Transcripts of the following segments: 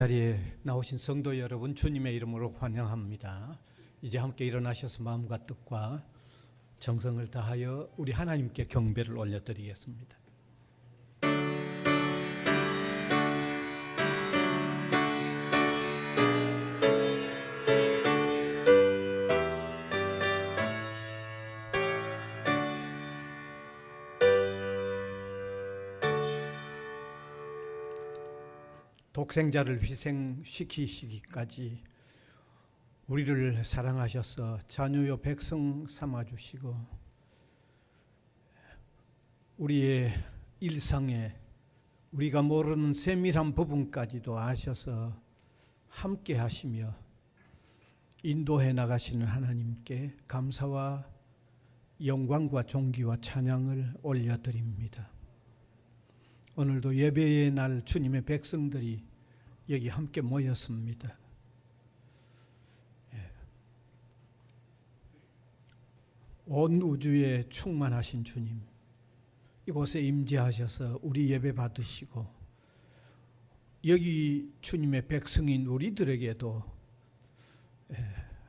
자리에 나오신 성도 여러분, 주님의 이름으로 환영합니다. 이제 함께 일어나셔서 마음과 뜻과 정성을 다하여 우리 하나님께 경배를 올려드리겠습니다. 독생자를 희생시키시기까지 우리를 사랑하셔서 자녀요 백성 삼아주시고 우리의 일상에 우리가 모르는 세밀한 부분까지도 아셔서 함께 하시며 인도해 나가시는 하나님께 감사와 영광과 존귀와 찬양을 올려드립니다. 오늘도 예배의 날 주님의 백성들이 여기 함께 모였습니다. 온 우주에 충만하신 주님, 이곳에 임재하셔서 우리 예배 받으시고 여기 주님의 백성인 우리들에게도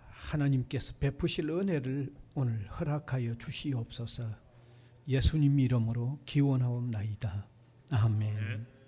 하나님께서 베푸실 은혜를 오늘 허락하여 주시옵소서. 예수님 이름으로 기원하옵나이다. 아멘.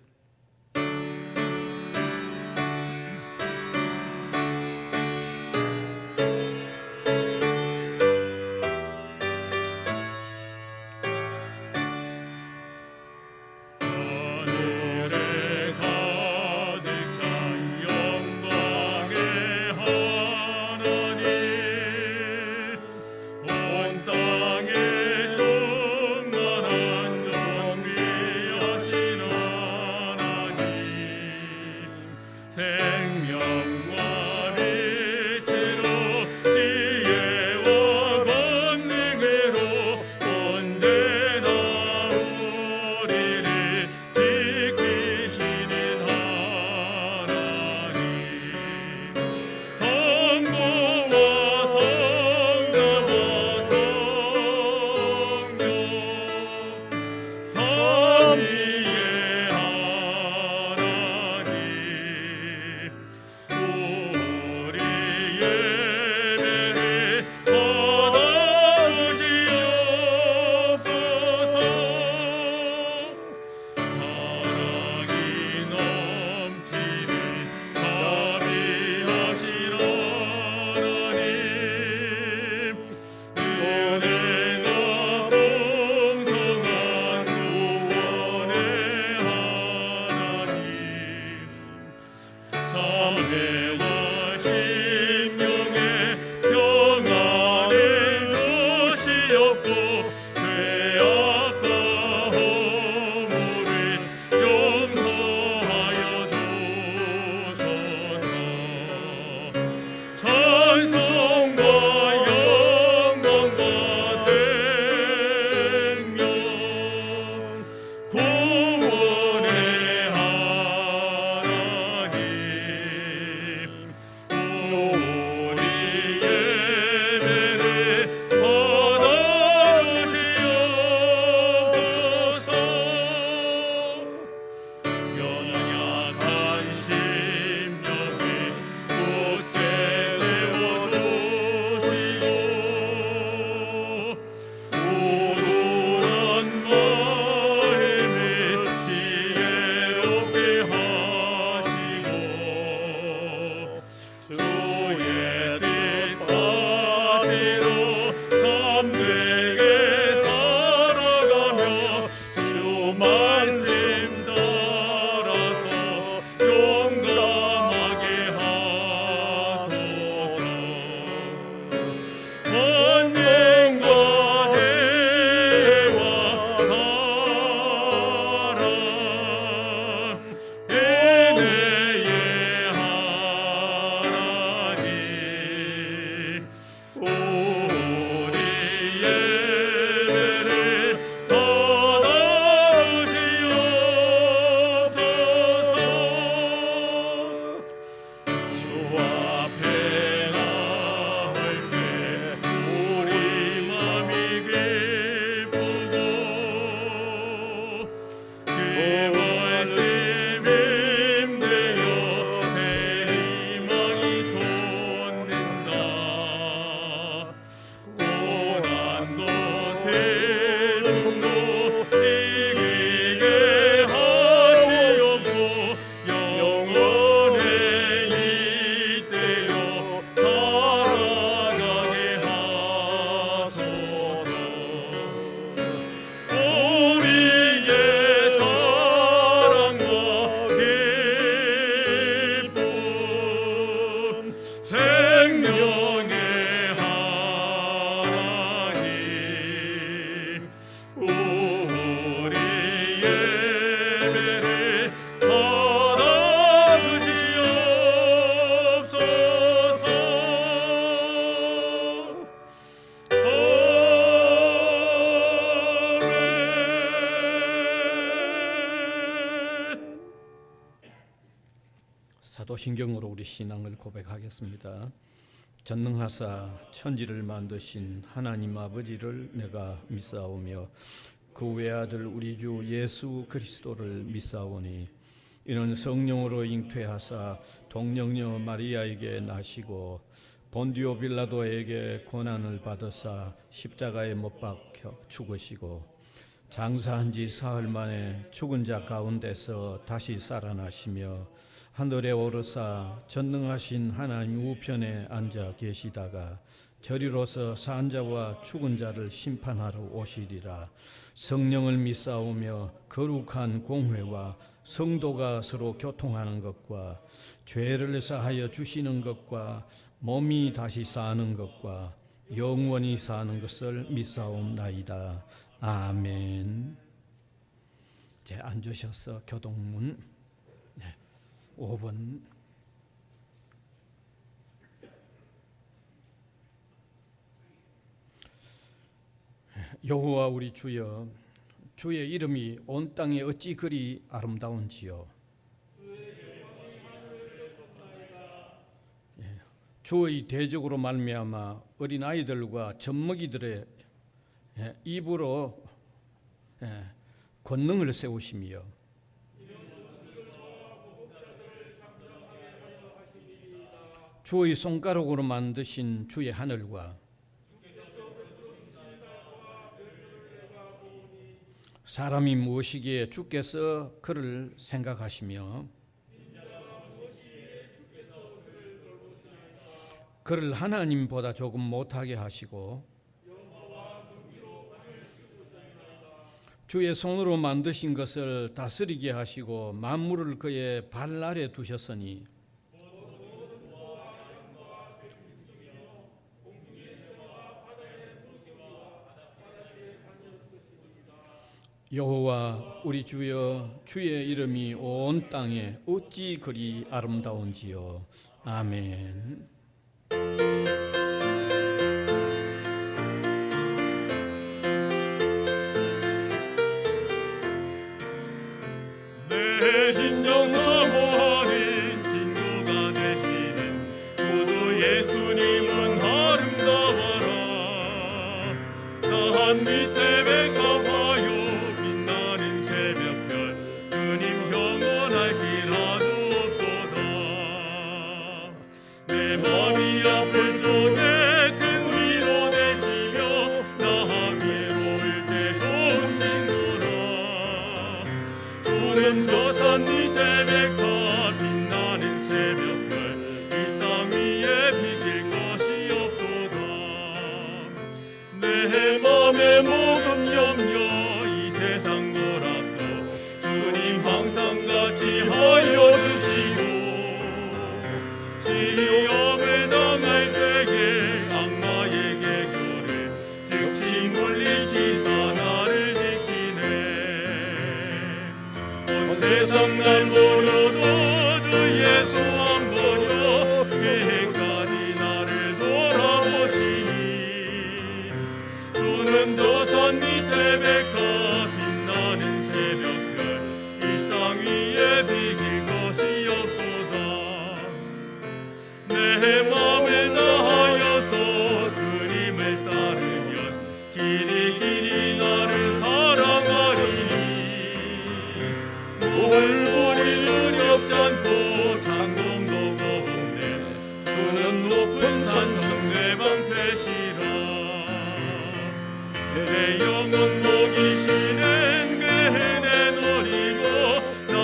도신경으로 우리 신앙을 고백하겠습니다. 전능하사 천지를 만드신 하나님 아버지를 내가 믿사오며 그 외아들 우리 주 예수 그리스도를 믿사오니 이는 성령으로 잉태하사 동정녀 마리아에게 나시고 본디오 빌라도에게 고난을 받으사 십자가에 못 박혀 죽으시고 장사한 지 사흘 만에 죽은 자 가운데서 다시 살아나시며 하늘에 오르사 전능하신 하나님 우편에 앉아 계시다가 저리로서 산 자와 죽은 자를 심판하러 오시리라. 성령을 믿사오며 거룩한 공회와 성도가 서로 교통하는 것과 죄를 사하여 주시는 것과 몸이 다시 사는 것과 영원히 사는 것을 믿사옵나이다. 아멘. 이제 앉으셔서 교동문 5번. 여호와 우리 주여, 주의 이름이 온 땅에 어찌 그리 아름다운지요. 주의 대적으로 말미암아 어린 아이들과 젖먹이들의 입으로 권능을 세우시며 주의 손가락으로 만드신 주의 하늘과 사람이 무엇이기에 주께서 그를 생각하시며 그를 하나님보다 조금 못하게 하시고 주의 손으로 만드신 것을 다스리게 하시고 만물을 그의 발 아래 두셨으니 여호와 우리 주여, 주의 이름이 온 땅에 어찌 그리 아름다운지요. 아멘. 내 진정 사모하는 진노가 되시는 구주 예수님은 아름다워라. 산 밑에 백합하여 빛나는 새벽별 주님 영원할 길 아주 없도다. 내 마음이 아플 적에 큰 위로 되시며 나 외로울 때 좋은 친구라. 주는 저 산 밑에 백합 빛나는 새벽별 이 땅 위에 비길 것이 없도다. 내 맘에 모든 염려 이 세상 노락도 주님 항상 같이 하여 주시고 시험을 당할 때에 악마의 계교를 즉시 물리치사 나를 지키네. 온 세상 날 버려도 주 예수 안 버려 끝까지 나를 돌아보시니 주는 저 산 밑에 백합 빛나는 새벽별 이 땅 위에 비길 것이 없도다. 내 맘을 다하여서 주님을 따르면 길이 길이 나를 사랑하리니 물물이 두렵지 않고 창공도 거북네 주는 높은 산성 내 방패시라. 내 영혼 먹이시는 그 은혜 노리고 나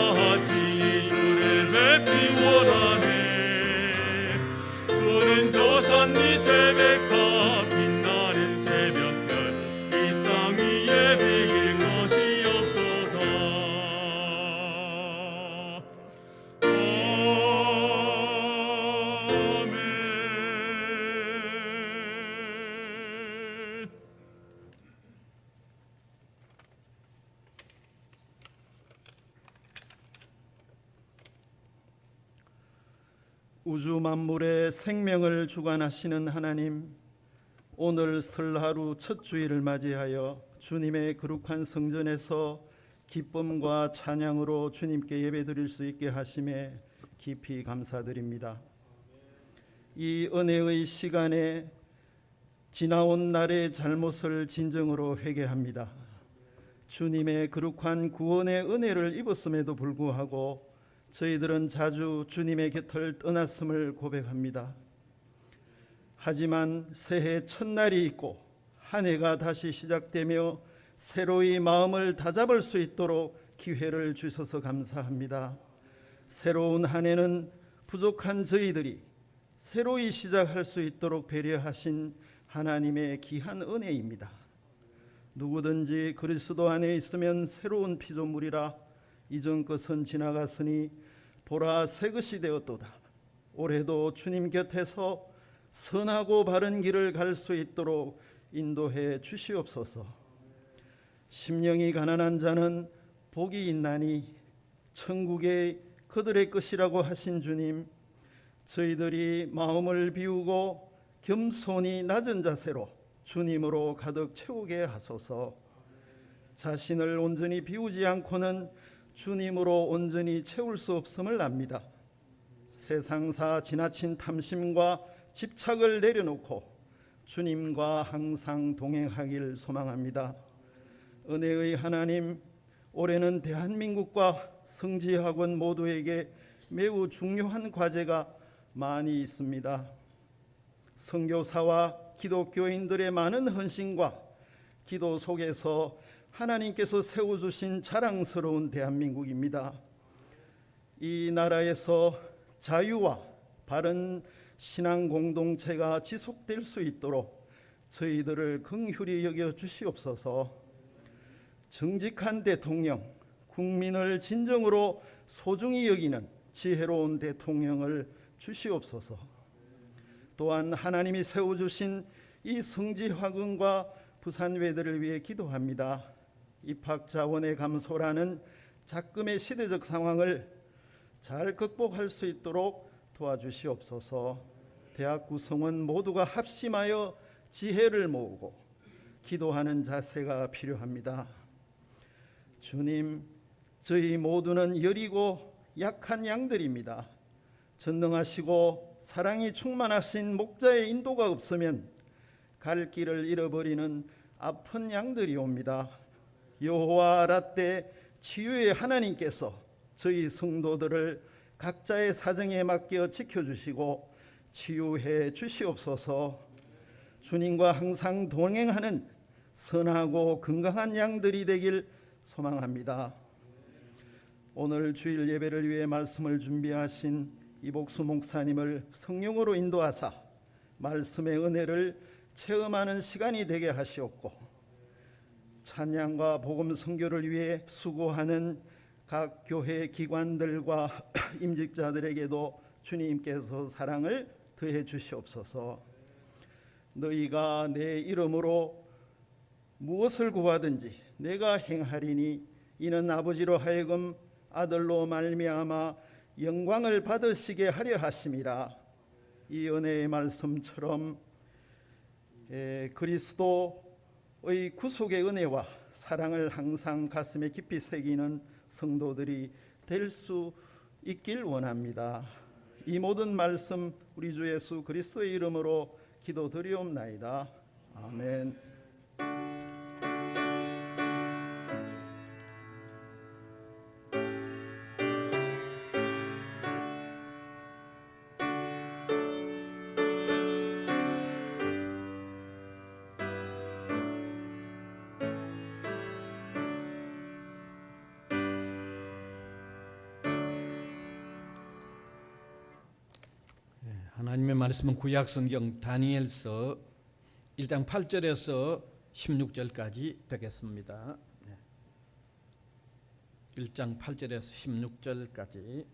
친히 주를 뵙기 원하네. 주는 저 산 밑에 백합 빛나는 새벽별 이 땅 위에 비길 것이 없도다. 아멘. 우주 만물의 생명을 주관하시는 하나님, 오늘 설하루 첫 주일을 맞이하여 주님의 거룩한 성전에서 기쁨과 찬양으로 주님께 예배드릴 수 있게 하심에 깊이 감사드립니다. 이 은혜의 시간에 지나온 날의 잘못을 진정으로 회개합니다. 주님의 거룩한 구원의 은혜를 입었음에도 불구하고 저희들은 자주 주님의 곁을 떠났음을 고백합니다. 하지만 새해 첫날이 있고 한 해가 다시 시작되며 새로이 마음을 다잡을 수 있도록 기회를 주셔서 감사합니다. 새로운 한 해는 부족한 저희들이 새로이 시작할 수 있도록 배려하신 하나님의 귀한 은혜입니다. 누구든지 그리스도 안에 있으면 새로운 피조물이라 이전 것은 지나갔으니 보라 새 것이 되었도다. 올해도 주님 곁에서 선하고 바른 길을 갈 수 있도록 인도해 주시옵소서. 심령이 가난한 자는 복이 있나니 천국의 그들의 것이라고 하신 주님, 저희들이 마음을 비우고 겸손히 낮은 자세로 주님으로 가득 채우게 하소서. 자신을 온전히 비우지 않고는 주님으로 온전히 채울 수 없음을 압니다. 세상사 지나친 탐심과 집착을 내려놓고 주님과 항상 동행하길 소망합니다. 은혜의 하나님, 올해는 대한민국과 성지학원 모두에게 매우 중요한 과제가 많이 있습니다. 선교사와 기독교인들의 많은 헌신과 기도 속에서 하나님께서 세워주신 자랑스러운 대한민국입니다. 이 나라에서 자유와 바른 신앙 공동체가 지속될 수 있도록 저희들을 긍휼히 여겨 주시옵소서. 정직한 대통령, 국민을 진정으로 소중히 여기는 지혜로운 대통령을 주시옵소서. 또한 하나님이 세워주신 이 성지화근과 부산외대를 위해 기도합니다. 입학자원의 감소라는 작금의 시대적 상황을 잘 극복할 수 있도록 도와주시옵소서. 대학 구성원 모두가 합심하여 지혜를 모으고 기도하는 자세가 필요합니다. 주님, 저희 모두는 여리고 약한 양들입니다. 전능하시고 사랑이 충만하신 목자의 인도가 없으면 갈 길을 잃어버리는 아픈 양들이 옵니다. 여호와 라떼 치유의 하나님께서 저희 성도들을 각자의 사정에 맡겨 지켜주시고 치유해 주시옵소서. 주님과 항상 동행하는 선하고 건강한 양들이 되길 소망합니다. 오늘 주일 예배를 위해 말씀을 준비하신 이복수 목사님을 성령으로 인도하사 말씀의 은혜를 체험하는 시간이 되게 하시옵고, 찬양과 복음 선교를 위해 수고하는 각 교회 기관들과 임직자들에게도 주님께서 사랑을 더해 주시옵소서. 너희가 내 이름으로 무엇을 구하든지 내가 행하리니 이는 아버지로 하여금 아들로 말미암아 영광을 받으시게 하려 하심이라. 이 은혜의 말씀처럼 그리스도의 구속의 은혜와 사랑을 항상 가슴에 깊이 새기는 성도들이 될 수 있길 원합니다. 이 모든 말씀 우리 주 예수 그리스도의 이름으로 기도드리옵나이다. 아멘. 하나님의 말씀은 구약성경 다니엘서 1장 8절에서 16절까지 되겠습니다. 1장 8절에서 16절까지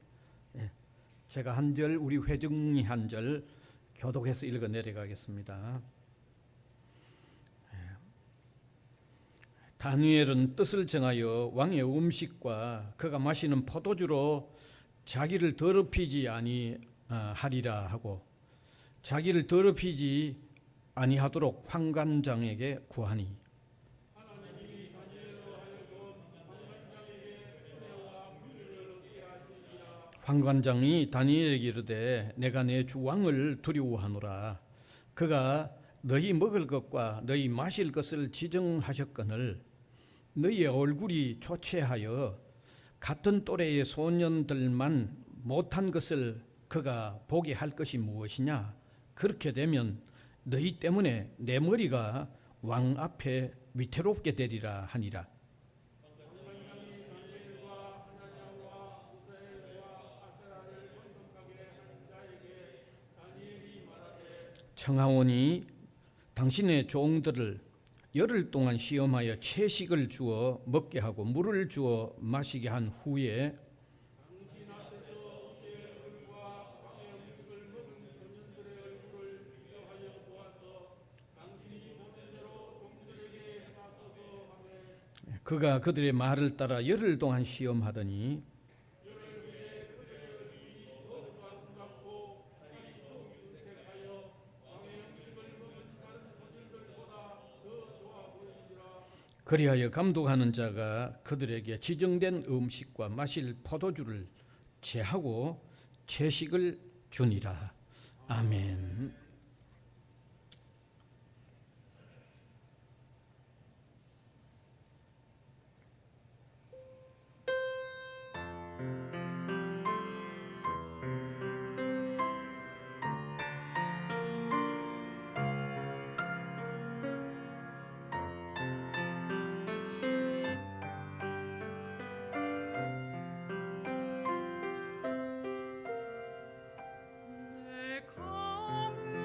제가 한 절, 우리 회중이 한 절 교독해서 읽어 내려가겠습니다. 다니엘은 뜻을 정하여 왕의 음식과 그가 마시는 포도주로 자기를 더럽히지 아니하리라 하고 자기를 더럽히지 아니하도록 환관장에게 구하니 환관장이 다니엘에게 이르되 내가 내 주 왕을 두려워하노라. 그가 너희 먹을 것과 너희 마실 것을 지정하셨거늘 너희의 얼굴이 초췌하여 같은 또래의 소년들만 못한 것을 그가 보게 할 것이 무엇이냐? 그렇게 되면 너희 때문에 내 머리가 왕 앞에 위태롭게 되리라 하니라. 청하오니 당신의 종들을 열흘 동안 시험하여 채식을 주어 먹게 하고 물을 주어 마시게 한 후에 그가 그들의 말을 따라 열흘 동안 시험하더니 그리하여 감독하는 자가 그들에게 지정된 음식과 마실 포도주를 제하고 채식을 주니라. 아멘. 내 감을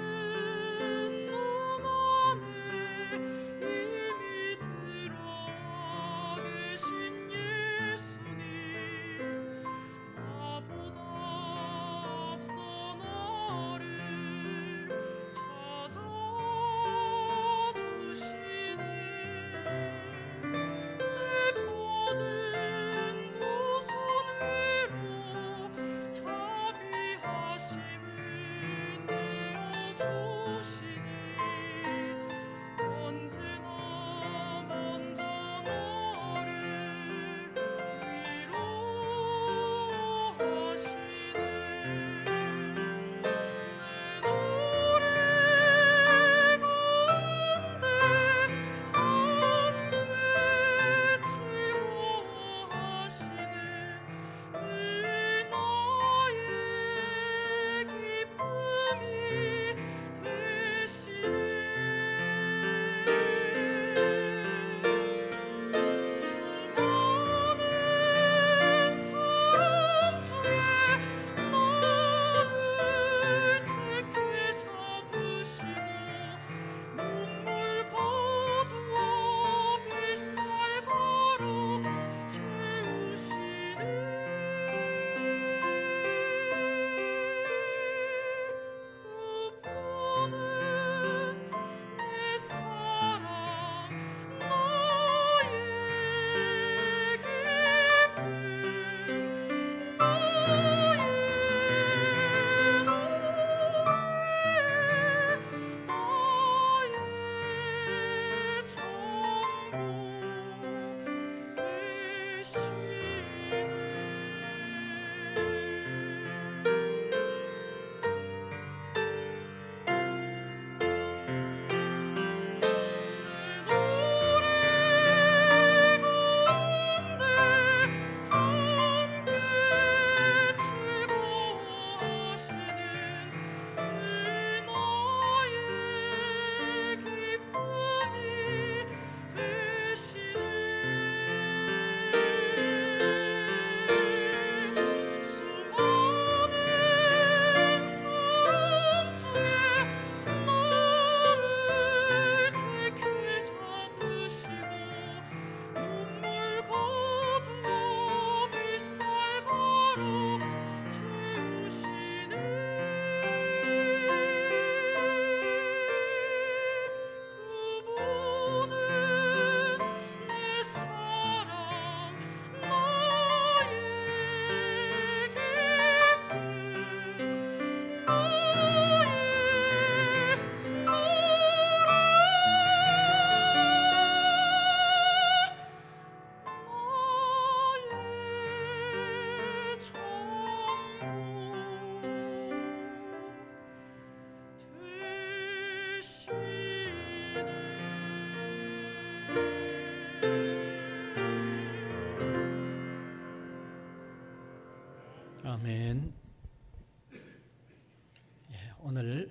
오늘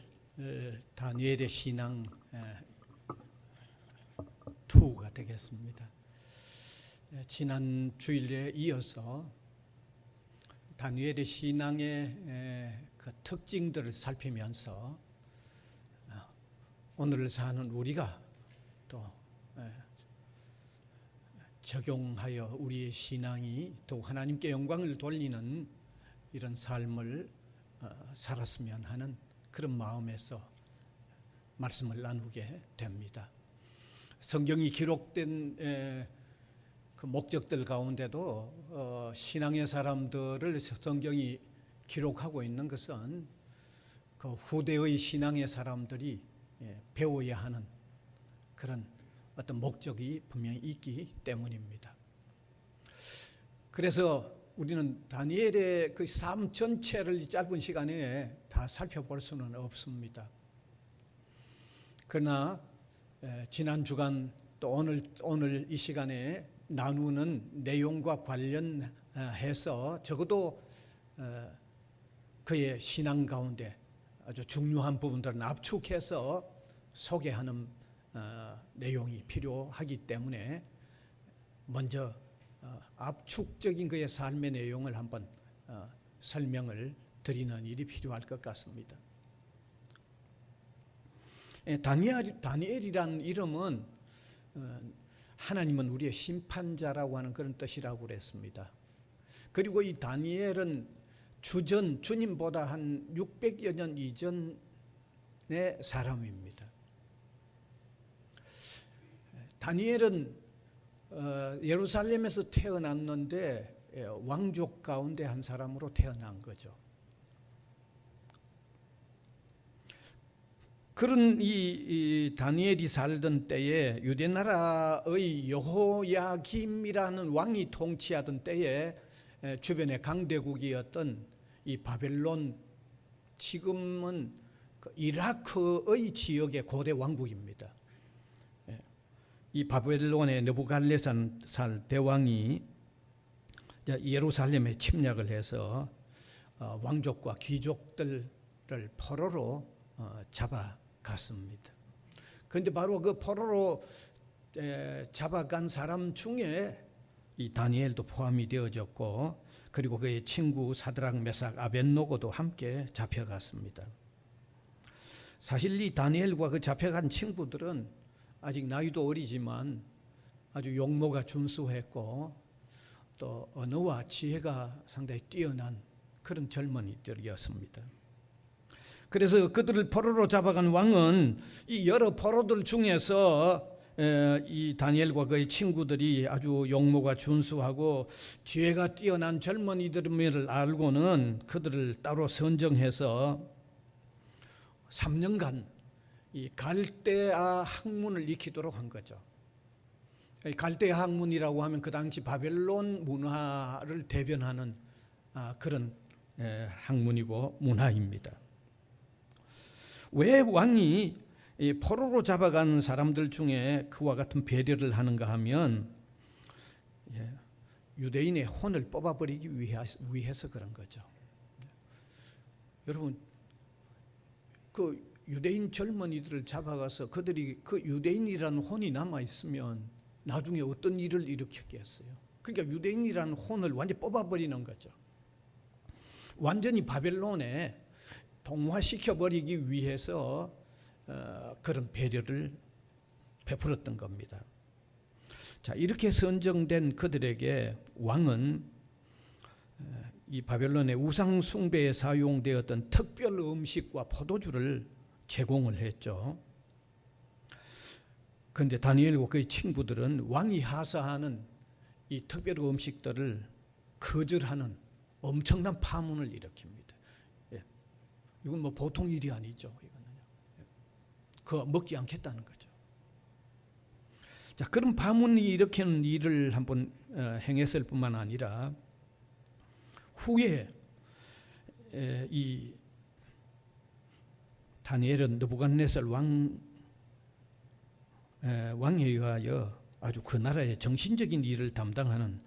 다니엘의 신앙 2가 되겠습니다. 지난 주일에 이어서 다니엘의 신앙의 그 특징들을 살피면서 오늘을 사는 우리가 또 적용하여 우리의 신앙이 더욱 하나님께 영광을 돌리는 이런 삶을 살았으면 하는 그런 마음에서 말씀을 나누게 됩니다. 성경이 기록된 그 목적들 가운데도 신앙의 사람들을 성경이 기록하고 있는 것은 그 후대의 신앙의 사람들이 배워야 하는 그런 어떤 목적이 분명히 있기 때문입니다. 그래서 우리는 다니엘의 그 삶 전체를 짧은 시간에 다 살펴볼 수는 없습니다. 그러나 지난 주간 또 오늘 이 시간에 나누는 내용과 관련해서 적어도 그의 신앙 가운데 아주 중요한 부분들은 압축해서 소개하는 내용이 필요하기 때문에 먼저 압축적인 그의 삶의 내용을 한번 설명을 드리는 일이 필요할 것 같습니다. 다니엘이라는 이름은 하나님은 우리의 심판자라고 하는 그런 뜻이라고 그랬습니다. 그리고 이 다니엘은 주님보다 한 600여 년 이전의 사람입니다. 다니엘은 예루살렘에서 태어났는데 왕족 가운데 한 사람으로 태어난 거죠. 그런 이 다니엘이 살던 때에 유대나라의 여호야김이라는 왕이 통치하던 때에 주변의 강대국이었던 이 바벨론, 지금은 이라크의 지역의 고대 왕국입니다. 이 바벨론의 느부갓네살 대왕이 예루살렘에 침략을 해서 왕족과 귀족들을 포로로 잡아갔습니다. 그런데 바로 그 포로로 잡아간 사람 중에 이 다니엘도 포함이 되어졌고, 그리고 그의 친구 사드락, 메삭, 아벳노고도 함께 잡혀갔습니다. 사실 이 다니엘과 그 잡혀간 친구들은 아직 나이도 어리지만 아주 용모가 준수했고 또 언어와 지혜가 상당히 뛰어난 그런 젊은이들이었습니다. 그래서 그들을 포로로 잡아간 왕은 이 여러 포로들 중에서 이 다니엘과 그의 친구들이 아주 용모가 준수하고 지혜가 뛰어난 젊은이들임을 알고는 그들을 따로 선정해서 3년간 이 갈대아 학문을 익히도록 한 거죠. 갈대아 학문이라고 하면 그 당시 바벨론 문화를 대변하는 그런 학문이고 문화입니다. 왜 왕이 포로로 잡아간 사람들 중에 그와 같은 배려를 하는가 하면 유대인의 혼을 뽑아버리기 위해서 그런 거죠. 여러분, 그 유대인 젊은이들을 잡아가서 그들이 그 유대인이라는 혼이 남아있으면 나중에 어떤 일을 일으켰겠어요. 그러니까 유대인이라는 혼을 완전히 뽑아버리는 거죠. 완전히 바벨론에 동화시켜버리기 위해서 그런 배려를 베풀었던 겁니다. 자, 이렇게 선정된 그들에게 왕은 이 바벨론의 우상 숭배에 사용되었던 특별 음식과 포도주를 제공을 했죠. 그런데 다니엘과 그의 친구들은 왕이 하사하는 이 특별 음식들을 거절하는 엄청난 파문을 일으킵니다. 이건 뭐 보통 일이 아니죠. 이거는요. 그거 먹지 않겠다는 거죠. 자, 그런 파문이 일으키는 일을 한번 행했을 뿐만 아니라 후에 이 다니엘은 느부갓네살 왕에 의하여 아주 그 나라의 정신적인 일을 담당하는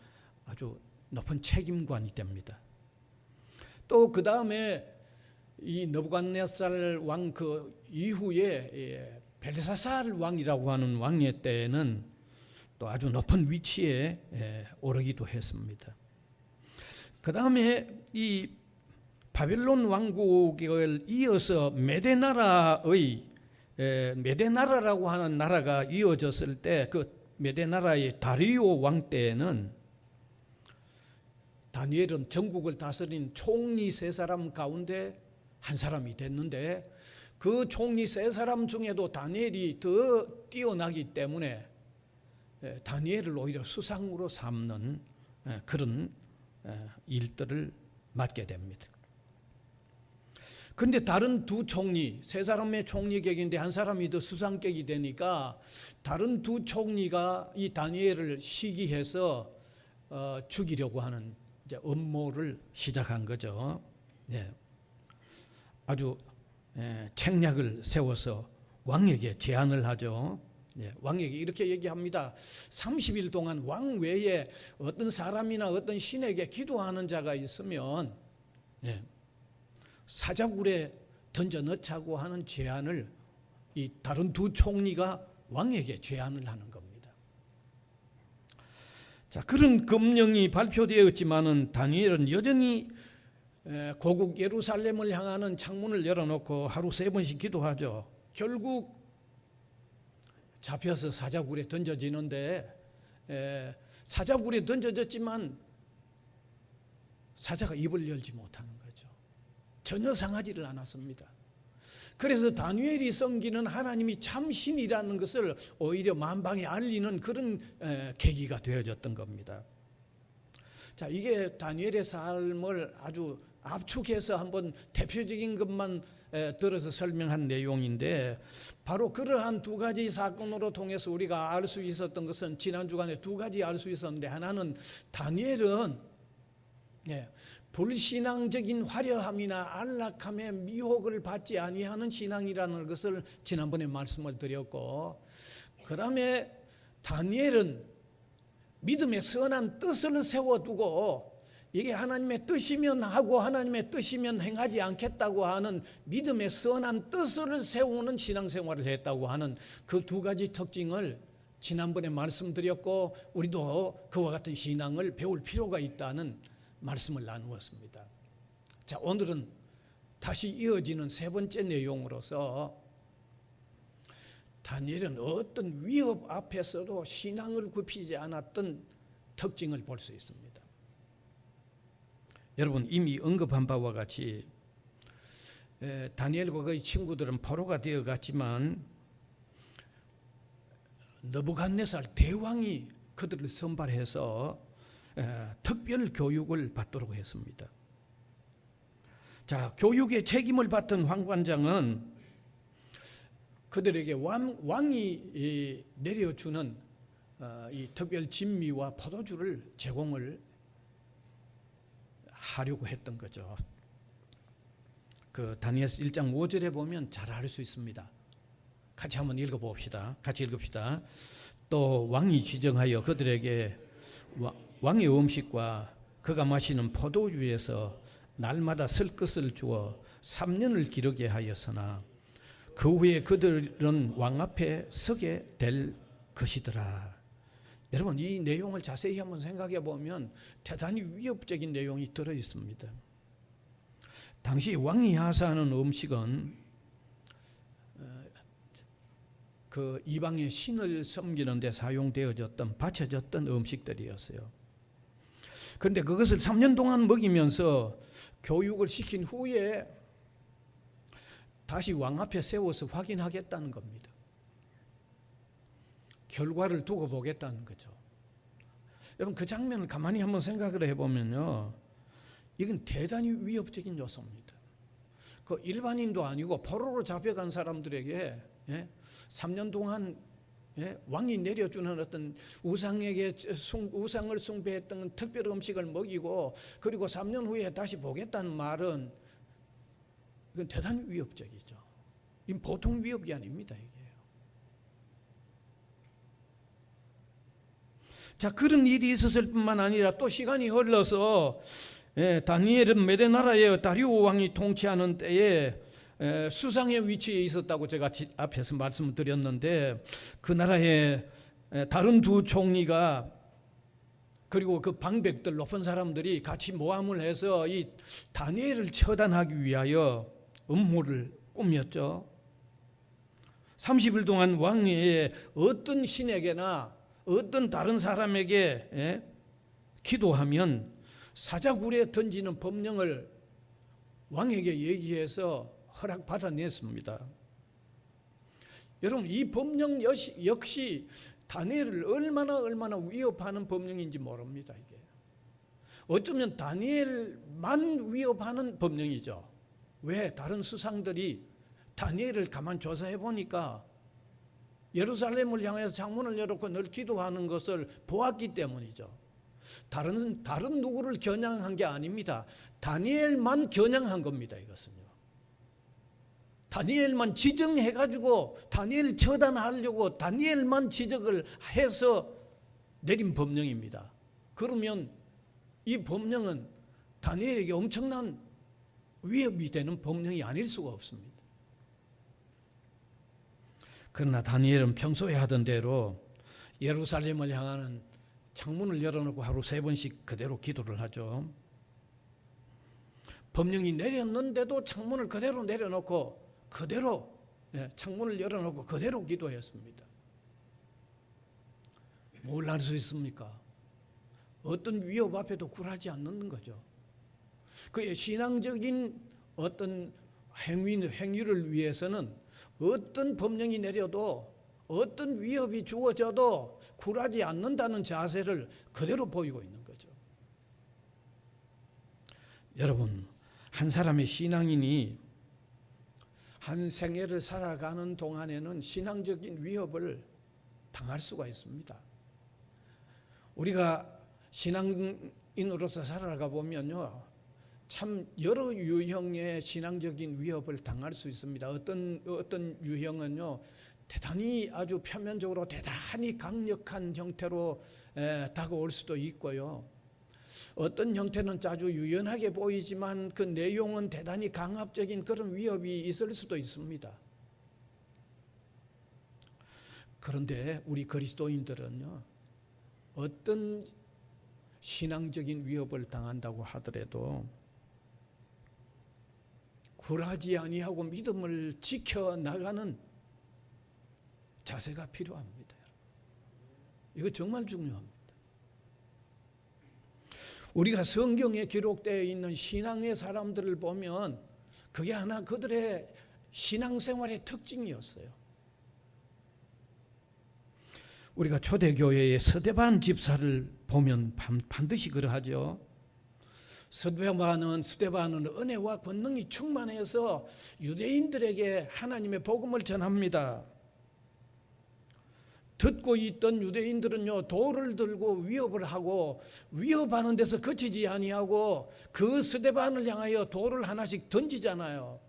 아주 높은 책임관이 됩니다. 또 그 다음에 이 느부갓네살 왕 그 이후에 벨사살 왕이라고 하는 왕의 때에는 또 아주 높은 위치에 오르기도 했습니다. 그 다음에 이 바벨론 왕국을 이어서 메데나라라고 하는 나라가 이어졌을 때 그 메데나라의 다리오 왕 때에는 다니엘은 전국을 다스린 총리 3사람 가운데 한 사람이 됐는데 그 총리 3사람 중에도 다니엘이 더 뛰어나기 때문에 다니엘을 오히려 수상으로 삼는 그런 일들을 맡게 됩니다. 그런데 다른 두 총리, 3사람의 총리격인데 한 사람이 더 수상격이 되니까 다른 두 총리가 이 다니엘을 시기해서 죽이려고 하는 이제 음모를 시작한 거죠. 아주 책략을 세워서 왕에게 제안을 하죠. 왕에게 이렇게 얘기합니다. 30일 동안 왕 외에 어떤 사람이나 어떤 신에게 기도하는 자가 있으면 사자굴에 던져 넣자고 하는 제안을 이 다른 두 총리가 왕에게 제안을 하는 겁니다. 자, 그런 금령이 발표되었지만은 다니엘은 여전히 고국 예루살렘을 향하는 창문을 열어놓고 하루 3번씩 기도하죠. 결국 잡혀서 사자굴에 던져지는데 사자굴에 던져졌지만 사자가 입을 열지 못하는 거죠. 전혀 상하지를 않았습니다. 그래서 다니엘이 섬기는 하나님이 참신이라는 것을 오히려 만방에 알리는 그런 계기가 되어졌던 겁니다. 자, 이게 다니엘의 삶을 아주 압축해서 한번 대표적인 것만 들어서 설명한 내용인데 바로 그러한 두 가지 사건으로 통해서 우리가 알 수 있었던 것은 지난 주간에 두 가지 알 수 있었는데 하나는 다니엘은 불신앙적인 화려함이나 안락함에 미혹을 받지 아니하는 신앙이라는 것을 지난번에 말씀을 드렸고 그 다음에 다니엘은 믿음의 선한 뜻을 세워두고 이게 하나님의 뜻이면 하고 하나님의 뜻이면 행하지 않겠다고 하는 믿음의 선한 뜻을 세우는 신앙생활을 했다고 하는 그 두 가지 특징을 지난번에 말씀드렸고 우리도 그와 같은 신앙을 배울 필요가 있다는 말씀을 나누었습니다. 자, 오늘은 다시 이어지는 3번째 내용으로서 다니엘은 어떤 위협 앞에서도 신앙을 굽히지 않았던 특징을 볼 수 있습니다. 여러분 이미 언급한 바와 같이 다니엘과 그의 친구들은 포로가 되어갔지만 느부갓네살 대왕이 그들을 선발해서 특별 교육을 받도록 했습니다. 자, 교육의 책임을 맡은 황관장은 그들에게 왕이 내려주는 이 특별 진미와 포도주를 제공을 하려고 했던 거죠. 그 다니엘서 1장 5절에 보면 잘 알 수 있습니다. 같이 한번 읽어봅시다. 같이 읽읍시다. 또 왕이 지정하여 그들에게 왕의 음식과 그가 마시는 포도주에서 날마다 쓸 것을 주어 3년을 기르게 하였으나 그 후에 그들은 왕 앞에 서게 될 것이더라. 여러분 이 내용을 자세히 한번 생각해 보면 대단히 위협적인 내용이 들어 있습니다. 당시 왕이 하사하는 음식은 그 이방의 신을 섬기는 데 사용되어졌던 바쳐졌던 음식들이었어요. 그런데 그것을 3년 동안 먹이면서 교육을 시킨 후에 다시 왕 앞에 세워서 확인하겠다는 겁니다. 결과를 두고 보겠다는 거죠. 여러분 그 장면을 가만히 한번 생각을 해보면요, 이건 대단히 위협적인 요소입니다. 그 일반인도 아니고 포로로 잡혀간 사람들에게 3년 동안 왕이 내려주는 어떤 우상에게 우상을 숭배했던 특별 음식을 먹이고 그리고 3년 후에 다시 보겠다는 말은 이건 대단히 위협적이죠. 이건 보통 위협이 아닙니다. 이게. 자, 그런 일이 있었을 뿐만 아니라 또 시간이 흘러서 다니엘은 메데나라의 다리오 왕이 통치하는 때에 수상의 위치에 있었다고 제가 앞에서 말씀드렸는데, 그 나라의 다른 두 총리가 그리고 그 방백들, 높은 사람들이 같이 모함을 해서 이 다니엘을 처단하기 위하여 음모를 꾸몄죠. 30일 동안 왕의 어떤 신에게나 어떤 다른 사람에게 기도하면 사자굴에 던지는 법령을 왕에게 얘기해서 허락받아냈습니다. 여러분, 이 법령 역시 다니엘을 얼마나 위협하는 법령인지 모릅니다. 이게 어쩌면 다니엘만 위협하는 법령이죠. 왜? 다른 수상들이 다니엘을 가만 조사해 보니까 예루살렘을 향해서 창문을 열어놓고 늘 기도하는 것을 보았기 때문이죠. 다른 누구를 겨냥한 게 아닙니다. 다니엘만 겨냥한 겁니다. 이것은요. 다니엘만 지정해가지고 다니엘 처단하려고 다니엘만 지적을 해서 내린 법령입니다. 그러면 이 법령은 다니엘에게 엄청난 위협이 되는 법령이 아닐 수가 없습니다. 그러나 다니엘은 평소에 하던 대로 예루살렘을 향하는 창문을 열어놓고 하루 3번씩 그대로 기도를 하죠. 법령이 내렸는데도 창문을 그대로 내려놓고 그대로 창문을 열어놓고 그대로 기도했습니다. 뭘 할 수 있습니까? 어떤 위협 앞에도 굴하지 않는 거죠. 그의 신앙적인 어떤 행위를 위해서는 어떤 법령이 내려도 어떤 위협이 주어져도 굴하지 않는다는 자세를 그대로 보이고 있는 거죠. 여러분, 한 사람의 신앙인이 한 생애를 살아가는 동안에는 신앙적인 위협을 당할 수가 있습니다. 우리가 신앙인으로서 살아가 보면요, 참 여러 유형의 신앙적인 위협을 당할 수 있습니다. 어떤 유형은요, 대단히 아주 표면적으로 대단히 강력한 형태로 다가올 수도 있고요. 어떤 형태는 아주 유연하게 보이지만 그 내용은 대단히 강압적인 그런 위협이 있을 수도 있습니다. 그런데 우리 그리스도인들은요, 어떤 신앙적인 위협을 당한다고 하더라도 굴하지 아니하고 믿음을 지켜나가는 자세가 필요합니다. 이거 정말 중요합니다. 우리가 성경에 기록되어 있는 신앙의 사람들을 보면 그게 하나 그들의 신앙생활의 특징이었어요. 우리가 초대교회의 스데반 집사를 보면 반드시 그러하죠. 스데반은 은혜와 권능이 충만해서 유대인들에게 하나님의 복음을 전합니다. 듣고 있던 유대인들은요, 돌을 들고 위협을 하고 위협하는 데서 그치지 아니하고 그 스데반을 향하여 돌을 하나씩 던지잖아요.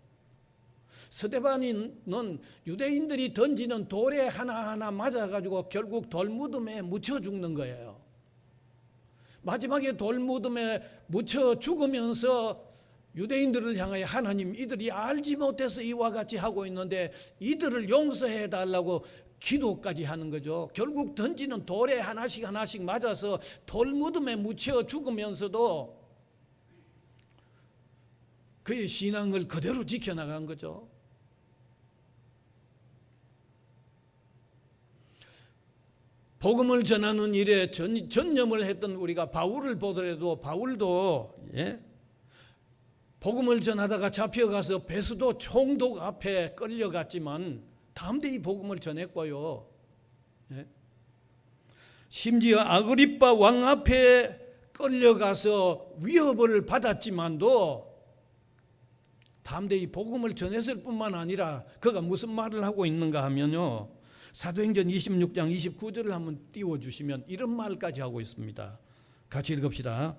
스데반은 유대인들이 던지는 돌에 하나하나 맞아가지고 결국 돌무덤에 묻혀 죽는 거예요. 마지막에 돌무덤에 묻혀 죽으면서 유대인들을 향하여 하나님, 이들이 알지 못해서 이와 같이 하고 있는데 이들을 용서해 달라고 기도까지 하는 거죠. 결국 던지는 돌에 하나씩 맞아서 돌무덤에 묻혀 죽으면서도 그의 신앙을 그대로 지켜나간 거죠. 복음을 전하는 일에 전념을 했던 우리가 바울을 보더라도 바울도 복음을 전하다가 잡혀가서 베스도 총독 앞에 끌려갔지만 담대히 복음을 전했고요. 심지어 아그리빠 왕 앞에 끌려가서 위협을 받았지만도 담대히 복음을 전했을 뿐만 아니라 그가 무슨 말을 하고 있는가 하면요, 사도행전 26장 29절을 한번 띄워주시면 이런 말까지 하고 있습니다. 같이 읽읍시다.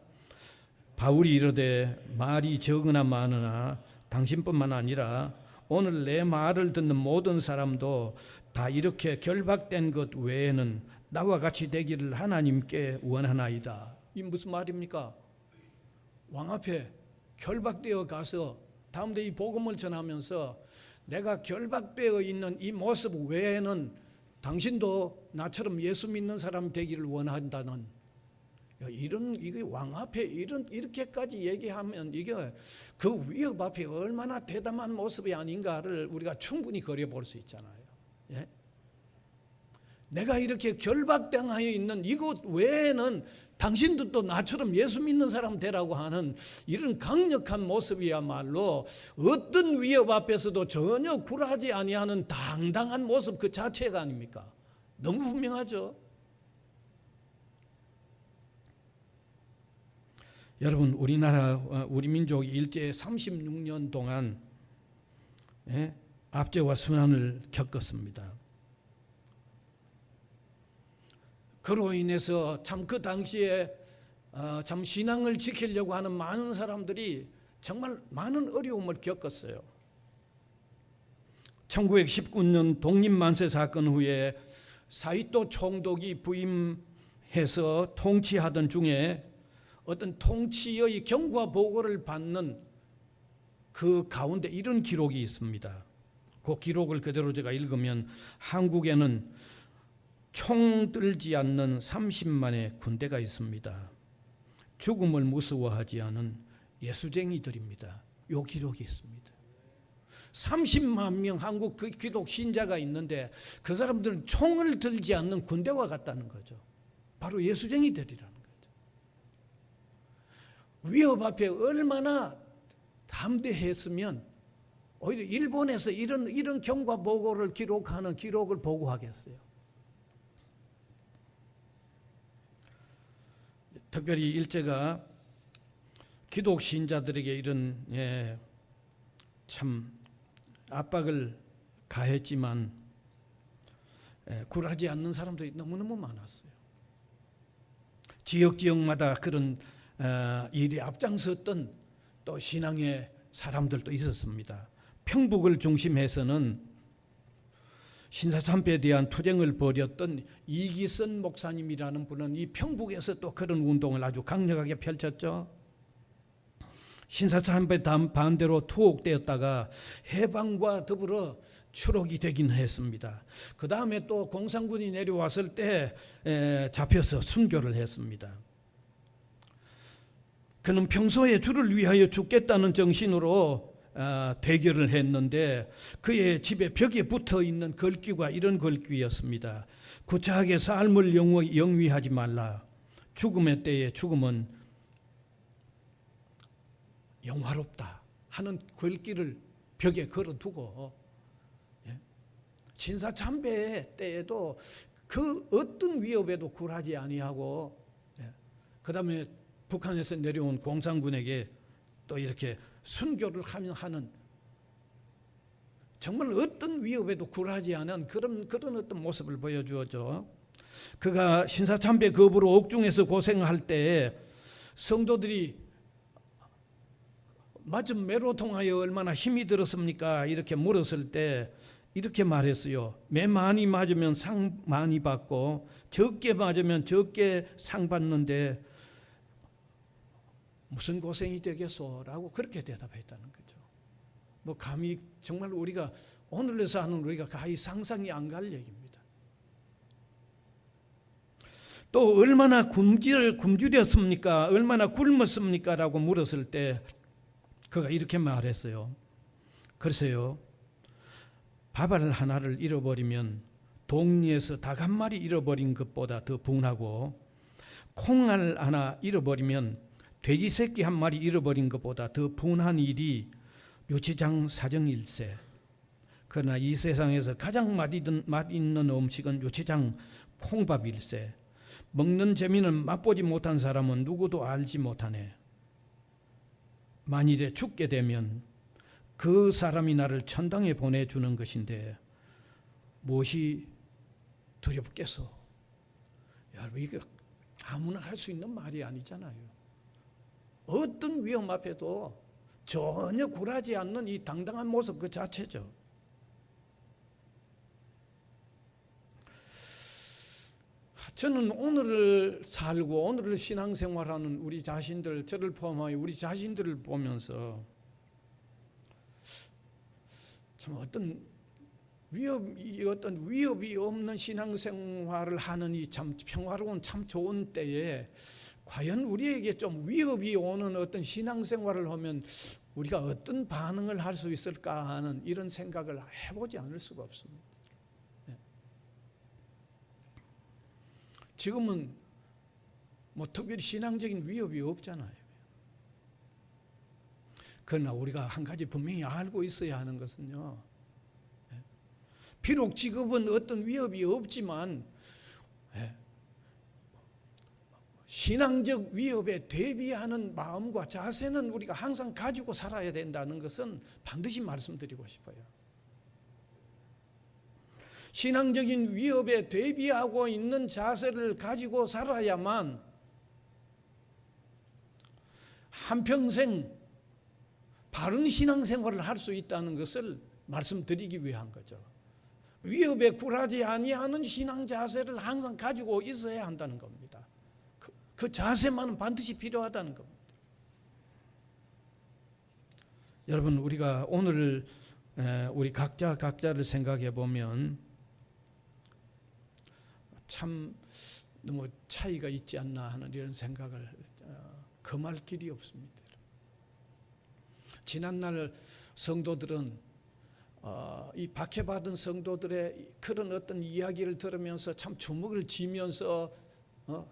바울이 이르되 말이 적으나 많으나 당신뿐만 아니라 오늘 내 말을 듣는 모든 사람도 다 이렇게 결박된 것 외에는 나와 같이 되기를 하나님께 원하나이다. 이 무슨 말입니까? 왕 앞에 결박되어 가서 다음에 이 복음을 전하면서 내가 결박되어 있는 이 모습 외에는 당신도 나처럼 예수 믿는 사람 되기를 원한다는 이게 왕 앞에 이렇게까지 얘기하면 이게 그 위협 앞에 얼마나 대담한 모습이 아닌가를 우리가 충분히 그려볼 수 있잖아요. 예? 내가 이렇게 결박당하여 있는 이곳 외에는 당신도 또 나처럼 예수 믿는 사람 되라고 하는 이런 강력한 모습이야말로 어떤 위협 앞에서도 전혀 굴하지 아니하는 당당한 모습 그 자체가 아닙니까? 너무 분명하죠. 여러분, 우리나라 우리 민족이 일제 36년 동안 압제와 순환을 겪었습니다. 그로 인해서 참 그 당시에 참 신앙을 지키려고 하는 많은 사람들이 정말 많은 어려움을 겪었어요. 1919년 독립만세 사건 후에 사이토 총독이 부임해서 통치하던 중에 어떤 통치의 경과 보고를 받는 그 가운데 이런 기록이 있습니다. 그 기록을 그대로 제가 읽으면 한국에는 총 들지 않는 30만의 군대가 있습니다. 죽음을 무서워하지 않은 예수쟁이들입니다. 요 기록이 있습니다. 30만 명 한국 그 기독 신자가 있는데 그 사람들은 총을 들지 않는 군대와 같다는 거죠. 바로 예수쟁이들이라는 거죠. 위협 앞에 얼마나 담대했으면 오히려 일본에서 이런 경과 보고를 기록하는 기록을 보고하겠어요. 특별히 일제가 기독 신자들에게 이런 참 압박을 가했지만 굴하지 않는 사람들이 너무너무 많았어요. 지역마다 그런 일이 앞장섰던 또 신앙의 사람들도 있었습니다. 평북을 중심해서는 신사참배에 대한 투쟁을 벌였던 이기선 목사님이라는 분은 이 평북에서 또 그런 운동을 아주 강력하게 펼쳤죠. 신사참배 반대로 투옥되었다가 해방과 더불어 추록이 되긴 했습니다. 그 다음에 또 공산군이 내려왔을 때 잡혀서 순교를 했습니다. 그는 평소에 주를 위하여 죽겠다는 정신으로 대결을 했는데 그의 집에 벽에 붙어 있는 글귀가 이런 글귀였습니다. 구차하게 삶을 영위하지 말라. 죽음의 때에 죽음은 영화롭다 하는 글귀를 벽에 걸어두고 신사참배 때에도 그 어떤 위협에도 굴하지 아니하고 그 다음에 북한에서 내려온 공산군에게 또 이렇게 순교를 하는 정말 어떤 위협에도 굴하지 않은 그런 어떤 모습을 보여주었죠. 그가 신사참배 거부로 옥중에서 고생할 때 성도들이 맞은 매로 통하여 얼마나 힘이 들었습니까? 이렇게 물었을 때 이렇게 말했어요. 매 많이 맞으면 상 많이 받고 적게 맞으면 적게 상 받는데 무슨 고생이 되겠소? 라고 그렇게 대답했다는 거죠. 뭐 감히 정말 우리가 오늘에서 하는 우리가 가히 상상이 안 갈 얘기입니다. 또 얼마나 굶주렸습니까? 얼마나 굶었습니까? 라고 물었을 때 그가 이렇게 말했어요. 글쎄요, 밥알 하나를 잃어버리면 동리에서 닭 한 마리 잃어버린 것보다 더 분하고 콩알 하나 잃어버리면 돼지 새끼 한 마리 잃어버린 것보다 더 분한 일이 유치장 사정일세. 그러나 이 세상에서 가장 맛있는 음식은 유치장 콩밥일세. 먹는 재미는 맛보지 못한 사람은 누구도 알지 못하네. 만일에 죽게 되면 그 사람이 나를 천당에 보내주는 것인데 무엇이 두렵겠소? 여러분, 이거 아무나 할 수 있는 말이 아니잖아요. 어떤 위험 앞에도 전혀 굴하지 않는 이 당당한 모습 그 자체죠. 저는 오늘을 살고 오늘을 신앙생활하는 우리 자신들, 저를 포함하여 우리 자신들을 보면서 참 어떤 위협이 없는 신앙생활을 하느니 참 평화로운 참 좋은 때에 과연 우리에게 좀 위협이 오는 어떤 신앙생활을 하면 우리가 어떤 반응을 할 수 있을까 하는 이런 생각을 해보지 않을 수가 없습니다. 지금은 뭐 특별히 신앙적인 위협이 없잖아요. 그러나 우리가 한 가지 분명히 알고 있어야 하는 것은요, 비록 지금은 어떤 위협이 없지만 신앙적 위협에 대비하는 마음과 자세는 우리가 항상 가지고 살아야 된다는 것은 반드시 말씀드리고 싶어요. 신앙적인 위협에 대비하고 있는 자세를 가지고 살아야만 한평생 바른 신앙생활을 할 수 있다는 것을 말씀드리기 위한 거죠. 위협에 굴하지 아니하는 신앙 자세를 항상 가지고 있어야 한다는 겁니다. 그 자세만은 반드시 필요하다는 겁니다. 여러분, 우리가 오늘 우리 각자를 생각해 보면 참 너무 차이가 있지 않나 하는 이런 생각을 금할 길이 없습니다. 지난날 성도들은 이 박해받은 성도들의 그런 어떤 이야기를 들으면서 참 주먹을 쥐면서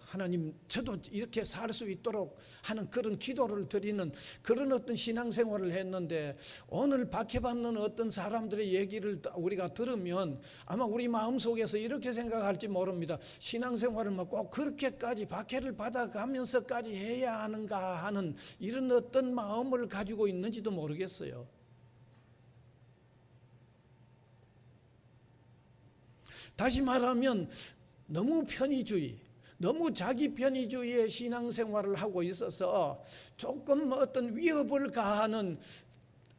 하나님, 저도 이렇게 살 수 있도록 하는 그런 기도를 드리는 그런 어떤 신앙생활을 했는데, 오늘 박해받는 어떤 사람들의 얘기를 우리가 들으면 아마 우리 마음속에서 이렇게 생각할지 모릅니다. 신앙생활을 막 꼭 그렇게까지 박해를 받아가면서까지 해야 하는가 하는 이런 어떤 마음을 가지고 있는지도 모르겠어요. 다시 말하면 너무 편의주의, 너무 자기 편의주의의 신앙생활을 하고 있어서 조금 어떤 위협을 가하는,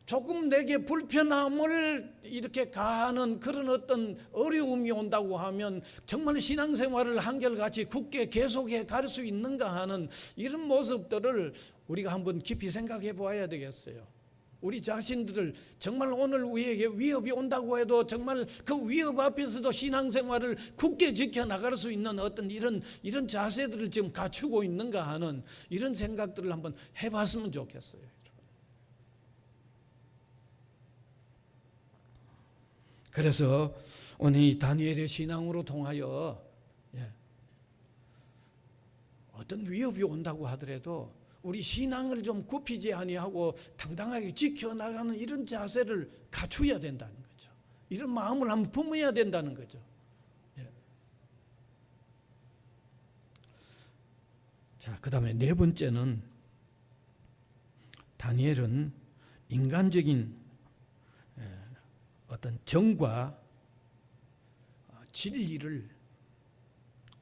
조금 내게 불편함을 이렇게 가하는 그런 어떤 어려움이 온다고 하면 정말 신앙생활을 한결같이 굳게 계속해 갈 수 있는가 하는 이런 모습들을 우리가 한번 깊이 생각해 보아야 되겠어요. 우리 자신들을 정말 오늘 우리에게 위협이 온다고 해도 정말 그 위협 앞에서도 신앙생활을 굳게 지켜나갈 수 있는 어떤 이런 자세들을 지금 갖추고 있는가 하는 이런 생각들을 한번 해봤으면 좋겠어요. 그래서 오늘 이 다니엘의 신앙으로 통하여 어떤 위협이 온다고 하더라도 우리 신앙을 좀 굽히지 아니하고 당당하게 지켜나가는 이런 자세를 갖춰야 된다는 거죠. 이런 마음을 한번 품어야 된다는 거죠. 자, 그 다음에 네 번째는 다니엘은 인간적인 어떤 정과 진리를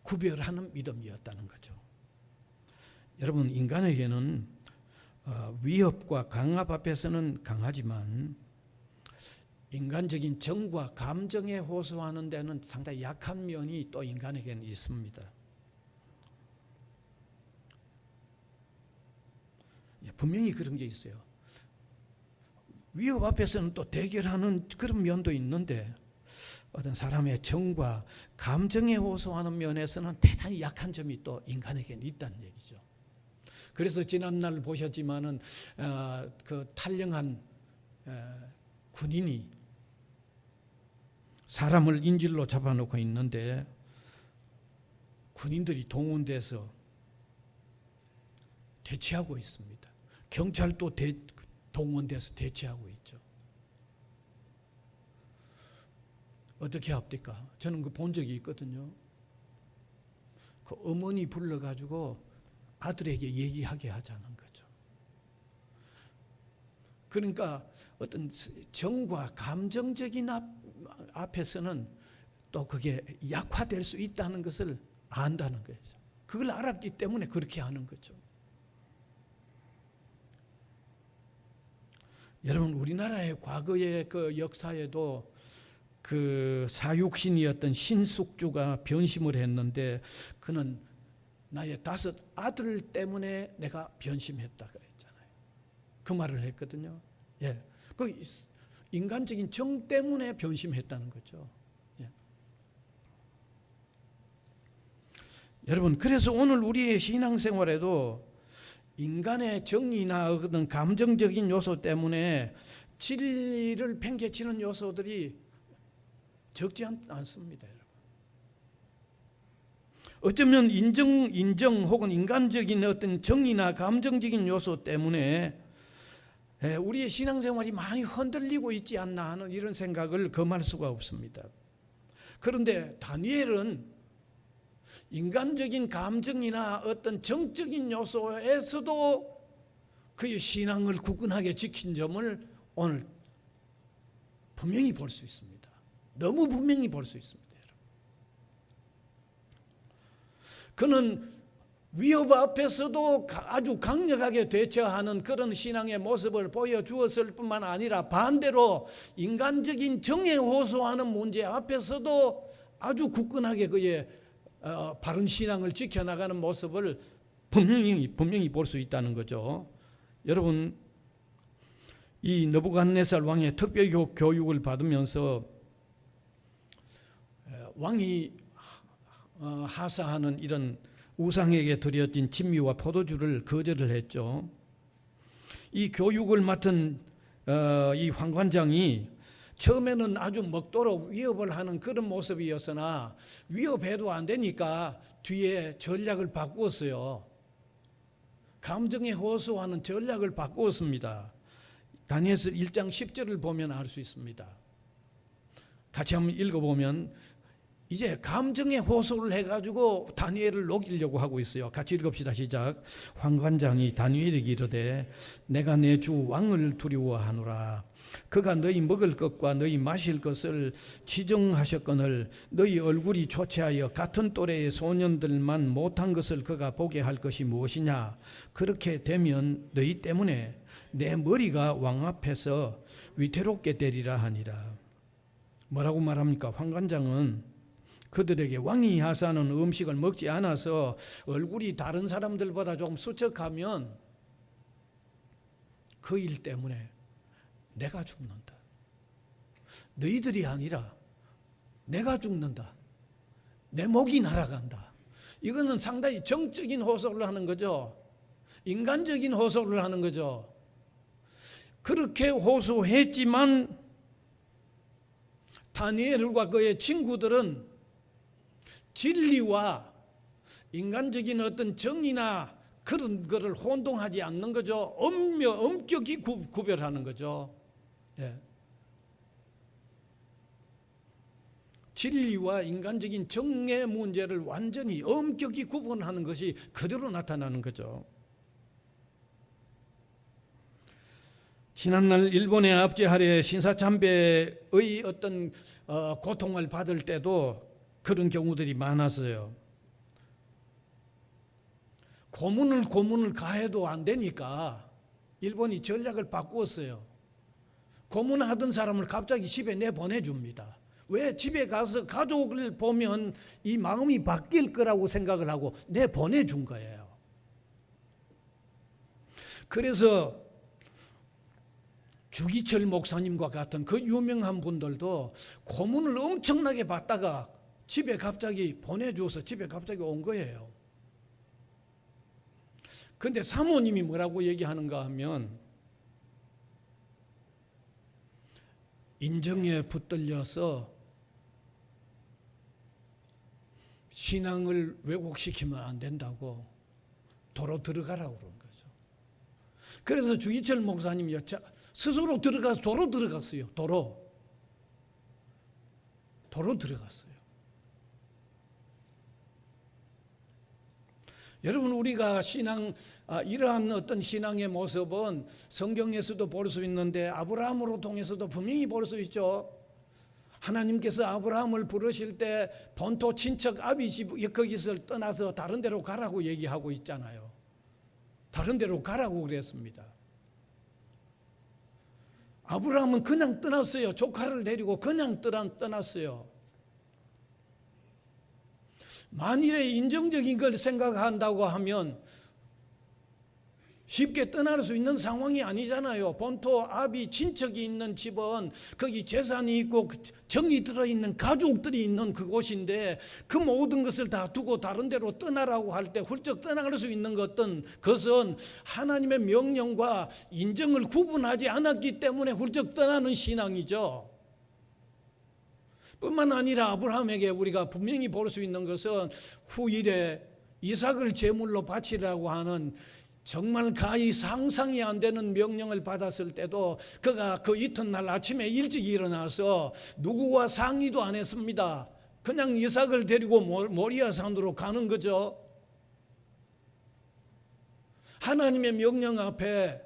구별하는 믿음이었다는 거죠. 여러분, 인간에게는 위협과 강압 앞에서는 강하지만 인간적인 정과 감정에 호소하는 데는 상당히 약한 면이 또 인간에게는 있습니다. 분명히 그런 게 있어요. 위협 앞에서는 또 대결하는 그런 면도 있는데 어떤 사람의 정과 감정에 호소하는 면에서는 대단히 약한 점이 또 인간에게는 있다는 얘기죠. 그래서 지난날 보셨지만은 그 탈영한 군인이 사람을 인질로 잡아놓고 있는데 군인들이 동원돼서 대치하고 있습니다. 경찰도 동원돼서 대치하고 있죠. 어떻게 합니까? 저는 그 본 적이 있거든요. 그 어머니 불러가지고 아들에게 얘기하게 하자는 거죠. 그러니까 어떤 정과 감정적인 앞에서는 또 그게 약화될 수 있다는 것을 안다는 거죠. 그걸 알았기 때문에 그렇게 하는 거죠. 여러분, 우리나라의 과거의 그 역사에도 그 사육신이었던 신숙주가 변심을 했는데 그는 나의 5 아들 때문에 내가 변심했다 그랬잖아요. 그 말을 했거든요. 예, 그 인간적인 정 때문에 변심했다는 거죠. 예. 여러분, 그래서 오늘 우리의 신앙생활에도 인간의 정의나 어떤 감정적인 요소 때문에 진리를 팽개치는 요소들이 적지 않습니다. 여러분. 어쩌면 인정 혹은 인간적인 어떤 정의나 감정적인 요소 때문에 우리의 신앙생활이 많이 흔들리고 있지 않나 하는 이런 생각을 금할 수가 없습니다. 그런데 다니엘은 인간적인 감정이나 어떤 정적인 요소에서도 그의 신앙을 굳건하게 지킨 점을 오늘 분명히 볼 수 있습니다. 너무 분명히 볼 수 있습니다. 그는 위협 앞에서도 아주 강력하게 대처하는 그런 신앙의 모습을 보여주었을 뿐만 아니라 반대로 인간적인 정에 호소하는 문제 앞에서도 아주 굳건하게 그의 바른 신앙을 지켜나가는 모습을 분명히 볼 수 있다는 거죠. 여러분, 이 느부갓네살 왕의 특별 교육을 받으면서 왕이 하사하는 이런 우상에게 드려진 진미와 포도주를 거절을 했죠. 이 교육을 맡은 이 황관장이 처음에는 아주 먹도록 위협을 하는 그런 모습이었으나 위협해도 안 되니까 뒤에 전략을 바꾸었어요. 감정에 호소하는 전략을 바꾸었습니다. 다니엘서 1장 10절을 보면 알 수 있습니다. 같이 한번 읽어보면 이제 감정에 호소를 해가지고 다니엘을 녹이려고 하고 있어요. 같이 읽읍시다. 시작. 황관장이 다니엘에게 이르되 내가 내 주 왕을 두려워하노라. 그가 너희 먹을 것과 너희 마실 것을 지정하셨거늘 너희 얼굴이 초췌하여 같은 또래의 소년들만 못한 것을 그가 보게 할 것이 무엇이냐. 그렇게 되면 너희 때문에 내 머리가 왕 앞에서 위태롭게 되리라 하니라. 뭐라고 말합니까? 황관장은 그들에게 왕이 하사하는 음식을 먹지 않아서 얼굴이 다른 사람들보다 좀 수척하면 그 일 때문에 내가 죽는다. 너희들이 아니라 내가 죽는다. 내 목이 날아간다. 이거는 상당히 정적인 호소를 하는 거죠. 인간적인 호소를 하는 거죠. 그렇게 호소했지만 다니엘과 그의 친구들은 진리와 인간적인 어떤 정의나 그런 거를 혼동하지 않는 거죠. 엄격히 구별하는 거죠. 예. 진리와 인간적인 정의 문제를 완전히 엄격히 구분하는 것이 그대로 나타나는 거죠. 지난날 일본의 압제하에 신사참배의 어떤 고통을 받을 때도 그런 경우들이 많았어요. 고문을 가해도 안 되니까 일본이 전략을 바꾸었어요. 고문하던 사람을 갑자기 집에 내보내줍니다. 왜? 집에 가서 가족을 보면 이 마음이 바뀔 거라고 생각을 하고 내보내준 거예요. 그래서 주기철 목사님과 같은 그 유명한 분들도 고문을 엄청나게 받다가 집에 갑자기 보내줘서 집에 갑자기 온 거예요. 그런데 사모님이 뭐라고 얘기하는가 하면 인정에 붙들려서 신앙을 왜곡시키면 안 된다고 도로 들어가라고 그런 거죠. 그래서 주기철 목사님이 스스로 들어가서 도로 들어갔어요. 도로 들어갔어요. 여러분, 우리가 이러한 어떤 신앙의 모습은 성경에서도 볼 수 있는데 아브라함으로 통해서도 분명히 볼 수 있죠. 하나님께서 아브라함을 부르실 때 본토 친척 아비 집 거기서 떠나서 다른 데로 가라고 얘기하고 있잖아요. 다른 데로 가라고 그랬습니다. 아브라함은 그냥 떠났어요. 조카를 데리고 그냥 떠났어요. 만일에 인정적인 걸 생각한다고 하면 쉽게 떠날 수 있는 상황이 아니잖아요. 본토 아비 친척이 있는 집은 거기 재산이 있고 정이 들어있는 가족들이 있는 그곳인데 그 모든 것을 다 두고 다른 데로 떠나라고 할 때 훌쩍 떠나갈 수 있는 것은 하나님의 명령과 인정을 구분하지 않았기 때문에 훌쩍 떠나는 신앙이죠. 뿐만 아니라 아브라함에게 우리가 분명히 볼 수 있는 것은 후일에 이삭을 제물로 바치라고 하는 정말 가히 상상이 안 되는 명령을 받았을 때도 그가 그 이튿날 아침에 일찍 일어나서 누구와 상의도 안 했습니다. 그냥 이삭을 데리고 모리아 산으로 가는 거죠. 하나님의 명령 앞에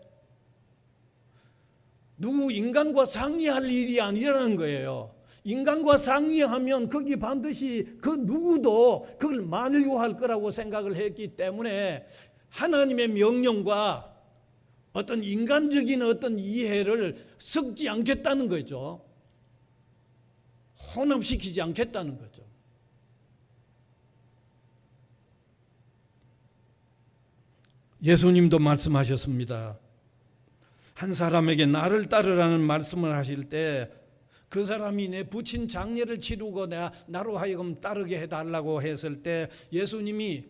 누구 인간과 상의할 일이 아니라는 거예요. 인간과 상의하면 거기 반드시 그 누구도 그걸 만류할 거라고 생각을 했기 때문에 하나님의 명령과 어떤 인간적인 어떤 이해를 섞지 않겠다는 거죠. 혼합시키지 않겠다는 거죠. 예수님도 말씀하셨습니다. 한 사람에게 나를 따르라는 말씀을 하실 때 그 사람이 내 부친 장례를 치르고 나로 하여금 따르게 해달라고 했을 때 예수님이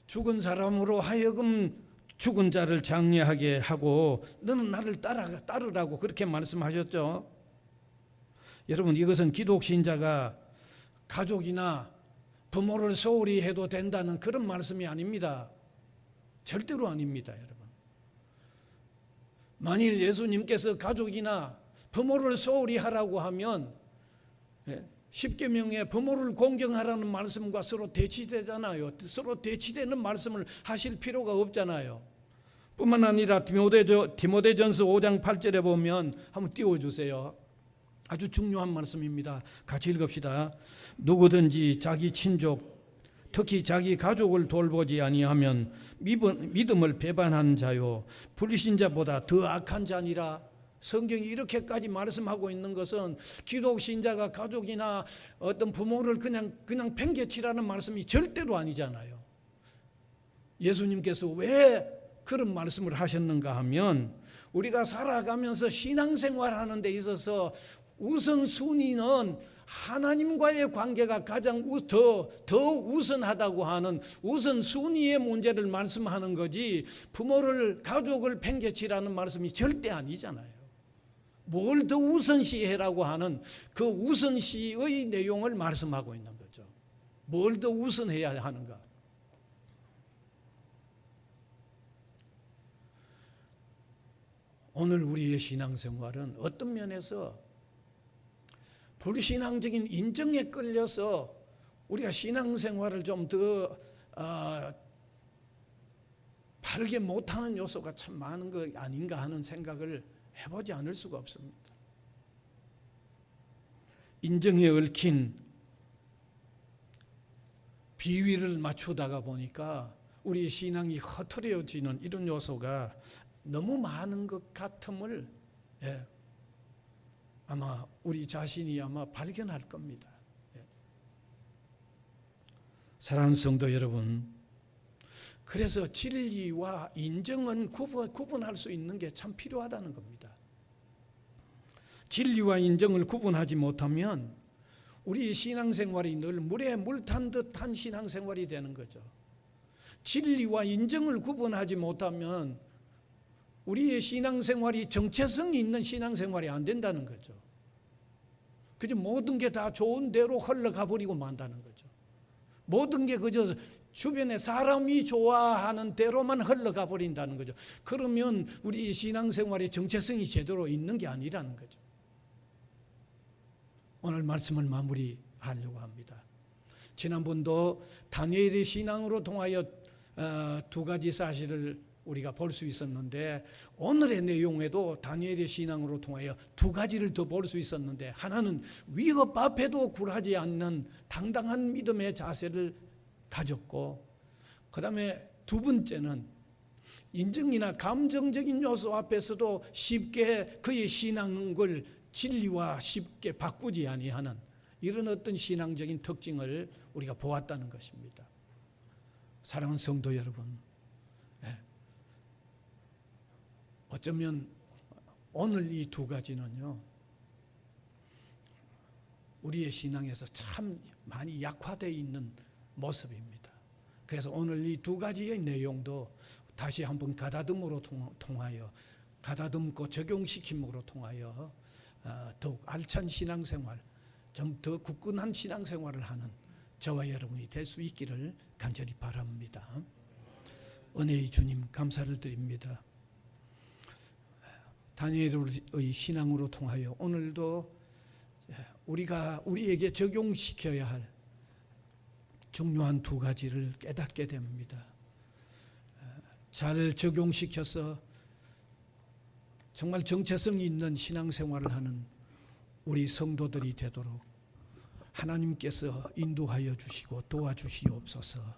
죽은 사람으로 하여금 죽은 자를 장례하게 하고 너는 나를 따르라고 그렇게 말씀하셨죠. 여러분, 이것은 기독신자가 가족이나 부모를 소홀히 해도 된다는 그런 말씀이 아닙니다. 절대로 아닙니다, 여러분. 만일 예수님께서 가족이나 부모를 소홀히 하라고 하면 십계명에 부모를 공경하라는 말씀과 서로 대치되잖아요. 서로 대치되는 말씀을 하실 필요가 없잖아요. 뿐만 아니라 디모데전서 5장 8절에 보면 한번 띄워주세요. 아주 중요한 말씀입니다. 같이 읽읍시다. 누구든지 자기 친족 특히 자기 가족을 돌보지 아니하면 믿음을 배반한 자요 불신자보다 더 악한 자니라. 성경이 이렇게까지 말씀하고 있는 것은 기독 신자가 가족이나 어떤 부모를 그냥 팽개치라는 말씀이 절대로 아니잖아요. 예수님께서 왜 그런 말씀을 하셨는가 하면 우리가 살아가면서 신앙생활하는 데 있어서 우선순위는 하나님과의 관계가 가장 더 우선하다고 하는 우선순위의 문제를 말씀하는 거지 부모를 가족을 팽개치라는 말씀이 절대 아니잖아요. 뭘 더 우선시해라고 하는 그 우선시의 내용을 말씀하고 있는 거죠. 뭘 더 우선해야 하는가. 오늘 우리의 신앙생활은 어떤 면에서 불신앙적인 인정에 끌려서 우리가 신앙생활을 좀 더 바르게 못하는 요소가 참 많은 거 아닌가 하는 생각을 해보지 않을 수가 없습니다. 인정에 얽힌 비위를 맞추다가 보니까 우리의 신앙이 흐트러지는 이런 요소가 너무 많은 것 같음을 아마 우리 자신이 아마 발견할 겁니다. 사랑하는 성도 여러분, 그래서 진리와 인정은 구분할 수 있는 게 참 필요하다는 겁니다. 진리와 인정을 구분하지 못하면 우리 신앙생활이 늘 물에 물 탄 듯한 신앙생활이 되는 거죠. 진리와 인정을 구분하지 못하면 우리의 신앙생활이 정체성이 있는 신앙생활이 안 된다는 거죠. 그저 모든 게 다 좋은 대로 흘러가 버리고 만다는 거죠. 모든 게 그저 주변에 사람이 좋아하는 대로만 흘러가 버린다는 거죠. 그러면 우리 신앙생활의 정체성이 제대로 있는 게 아니라는 거죠. 오늘 말씀을 마무리하려고 합니다. 지난번도 다니엘의 신앙으로 통하여 두 가지 사실을 우리가 볼 수 있었는데 오늘의 내용에도 다니엘의 신앙으로 통하여 두 가지를 더 볼 수 있었는데 하나는 위협 앞에도 굴하지 않는 당당한 믿음의 자세를 가졌고 그 다음에 두 번째는 인정이나 감정적인 요소 앞에서도 쉽게 그의 신앙을 진리와 쉽게 바꾸지 아니하는 이런 어떤 신앙적인 특징을 우리가 보았다는 것입니다. 사랑하는 성도 여러분, 어쩌면 오늘 이 두 가지는요, 우리의 신앙에서 참 많이 약화되어 있는 모습입니다. 그래서 오늘 이 두 가지의 내용도 다시 한번 가다듬으로 통하여, 가다듬고 적용시킴으로 통하여 더욱 알찬 신앙생활, 좀 더 굳건한 신앙생활을 하는 저와 여러분이 될 수 있기를 간절히 바랍니다. 은혜의 주님 감사를 드립니다. 다니엘의 신앙으로 통하여 오늘도 우리에게 적용시켜야 할 중요한 두 가지를 깨닫게 됩니다. 잘 적용시켜서 정말 정체성이 있는 신앙생활을 하는 우리 성도들이 되도록 하나님께서 인도하여 주시고 도와주시옵소서.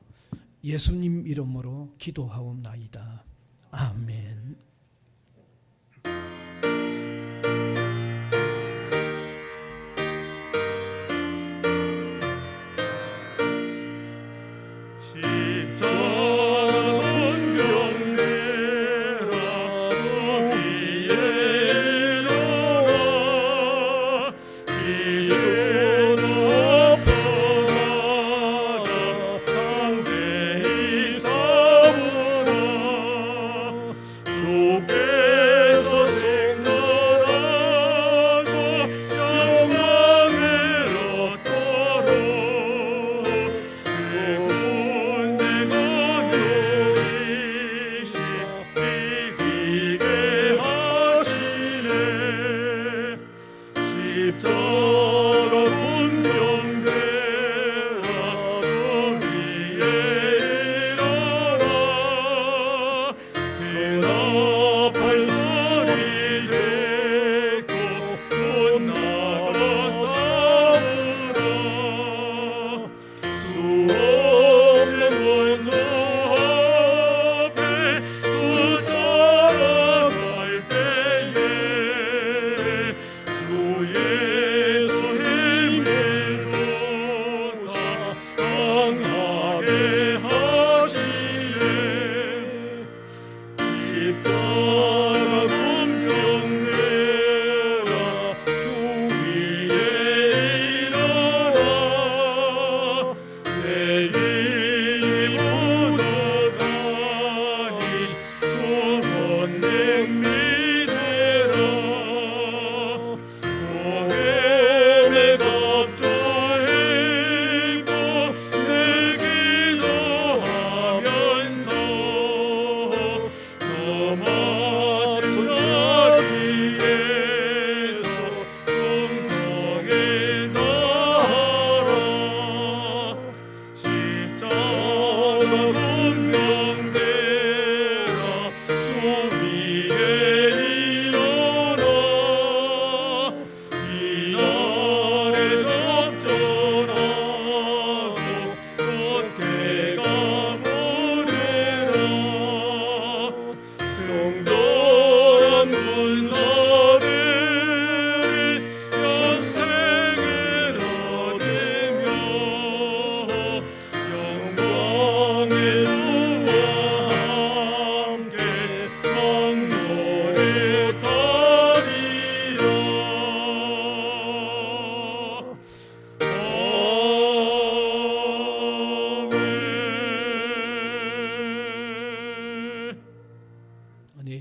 예수님 이름으로 기도하옵나이다. 아멘.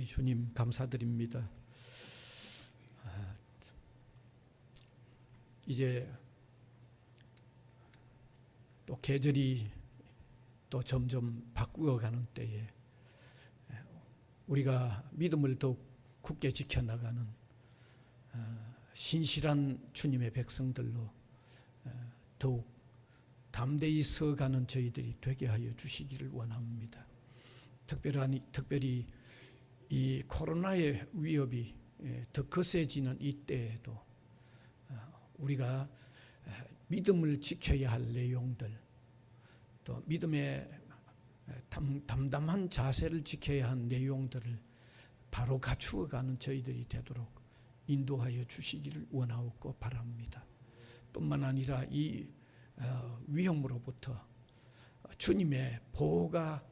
주님 감사드립니다. 이제 또 계절이 또 점점 바꾸어가는 때에 우리가 믿음을 더욱 굳게 지켜나가는 신실한 주님의 백성들로 더욱 담대히 서가는 저희들이 되게 하여 주시기를 원합니다. 특별히 이 코로나의 위협이 더 거세지는 이때에도 우리가 믿음을 지켜야 할 내용들, 또 믿음의 담담한 자세를 지켜야 한 내용들을 바로 갖추어가는 저희들이 되도록 인도하여 주시기를 원하옵고 바랍니다. 뿐만 아니라 이 위험으로부터 주님의 보호가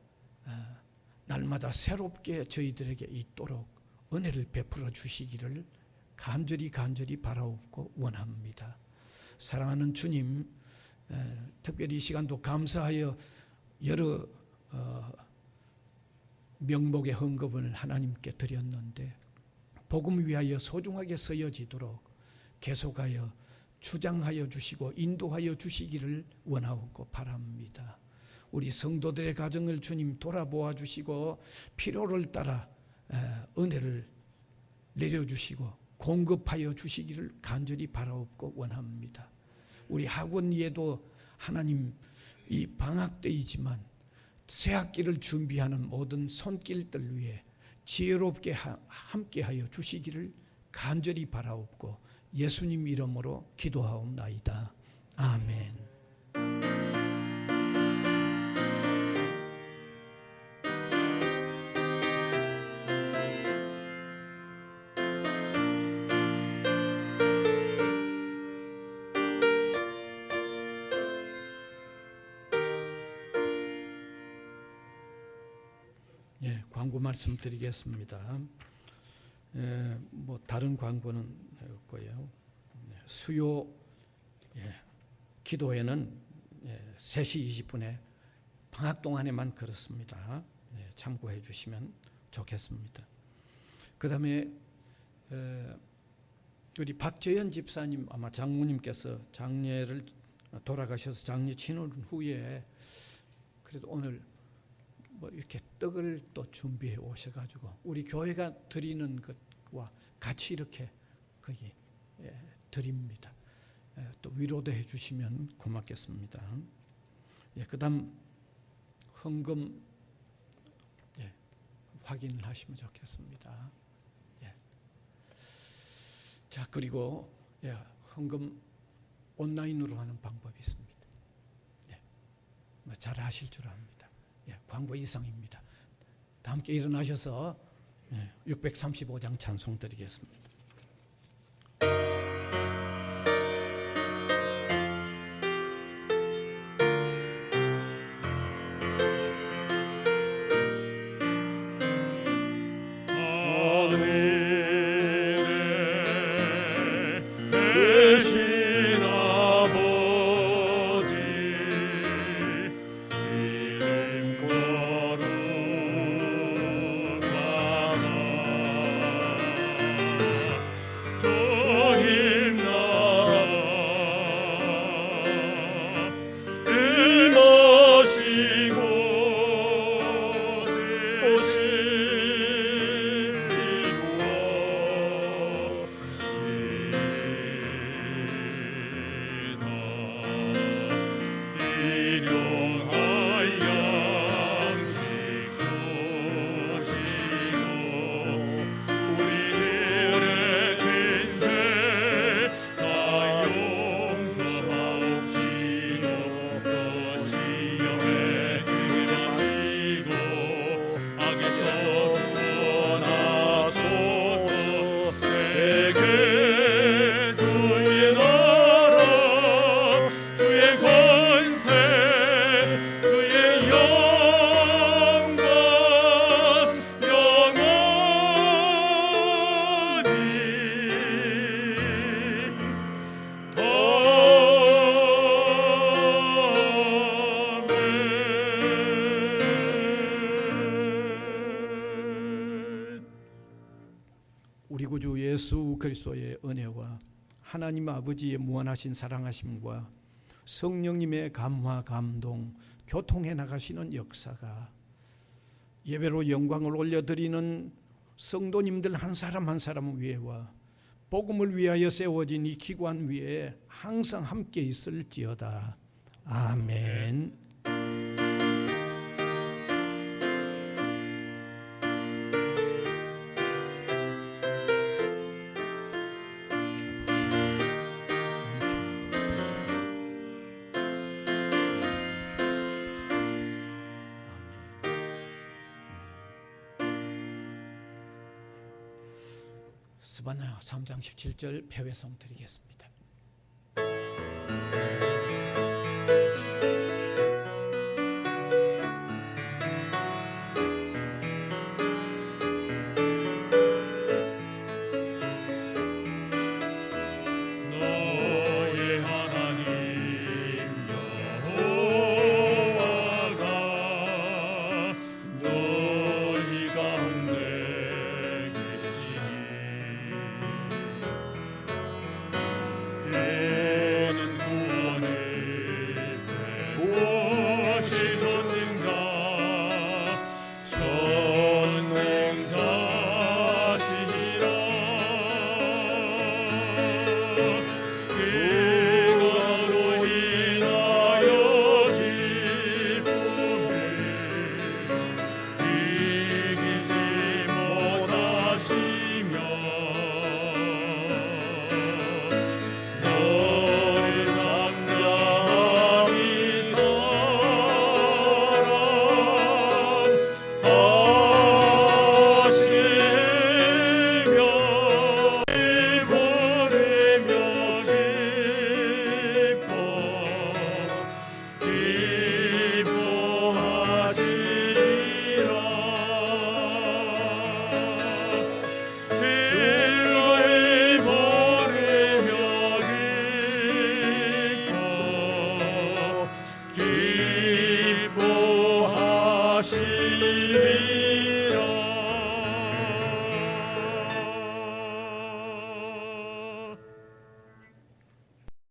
날마다 새롭게 저희들에게 있도록 은혜를 베풀어 주시기를 간절히 바라옵고 원합니다. 사랑하는 주님, 특별히 이 시간도 감사하여 여러 명목의 헌금을 하나님께 드렸는데 복음 위하여 소중하게 쓰여지도록 계속하여 주장하여 주시고 인도하여 주시기를 원하옵고 바랍니다. 우리 성도들의 가정을 주님 돌아보아 주시고 필요를 따라 은혜를 내려주시고 공급하여 주시기를 간절히 바라옵고 원합니다. 우리 학원예도 하나님 이 방학 때이지만 새학기를 준비하는 모든 손길들 위해 지혜롭게 함께하여 주시기를 간절히 바라옵고 예수님 이름으로 기도하옵나이다. 아멘. 광고 말씀드리겠습니다. 뭐 다른 광고는 없고요. 수요 기도회는 3시 20분에 방학 동안에만 그렇습니다. 참고해 주시면 좋겠습니다. 그 다음에 우리 박재현 집사님 아마 장모님께서 장례를 돌아가셔서 장례 치는 후에 그래도 오늘 뭐 이렇게 떡을 또 준비해 오셔가지고 우리 교회가 드리는 것과 같이 이렇게 거기 드립니다. 또 위로도 해주시면 고맙겠습니다. 그다음 헌금 확인을 하시면 좋겠습니다. 자 그리고 헌금 온라인으로 하는 방법이 있습니다. 잘 아실 줄 압니다. 광고 이상입니다. 다 함께 일어나셔서 635장 찬송 드리겠습니다. 우리 구주 예수 그리스도의 은혜와 하나님 아버지의 무한하신 사랑하심과 성령님의 감화 감동 교통해 나가시는 역사가 예배로 영광을 올려드리는 성도님들 한 사람 한 사람 위에와 복음을 위하여 세워진 이 기관 위에 항상 함께 있을지어다. 아멘. 스바냐 3장 17절 패회성 드리겠습니다. 너의 하나님 여호와가 너희 가운데 계시니 그는 구원을 무엇이셨는가 전능자시니라 그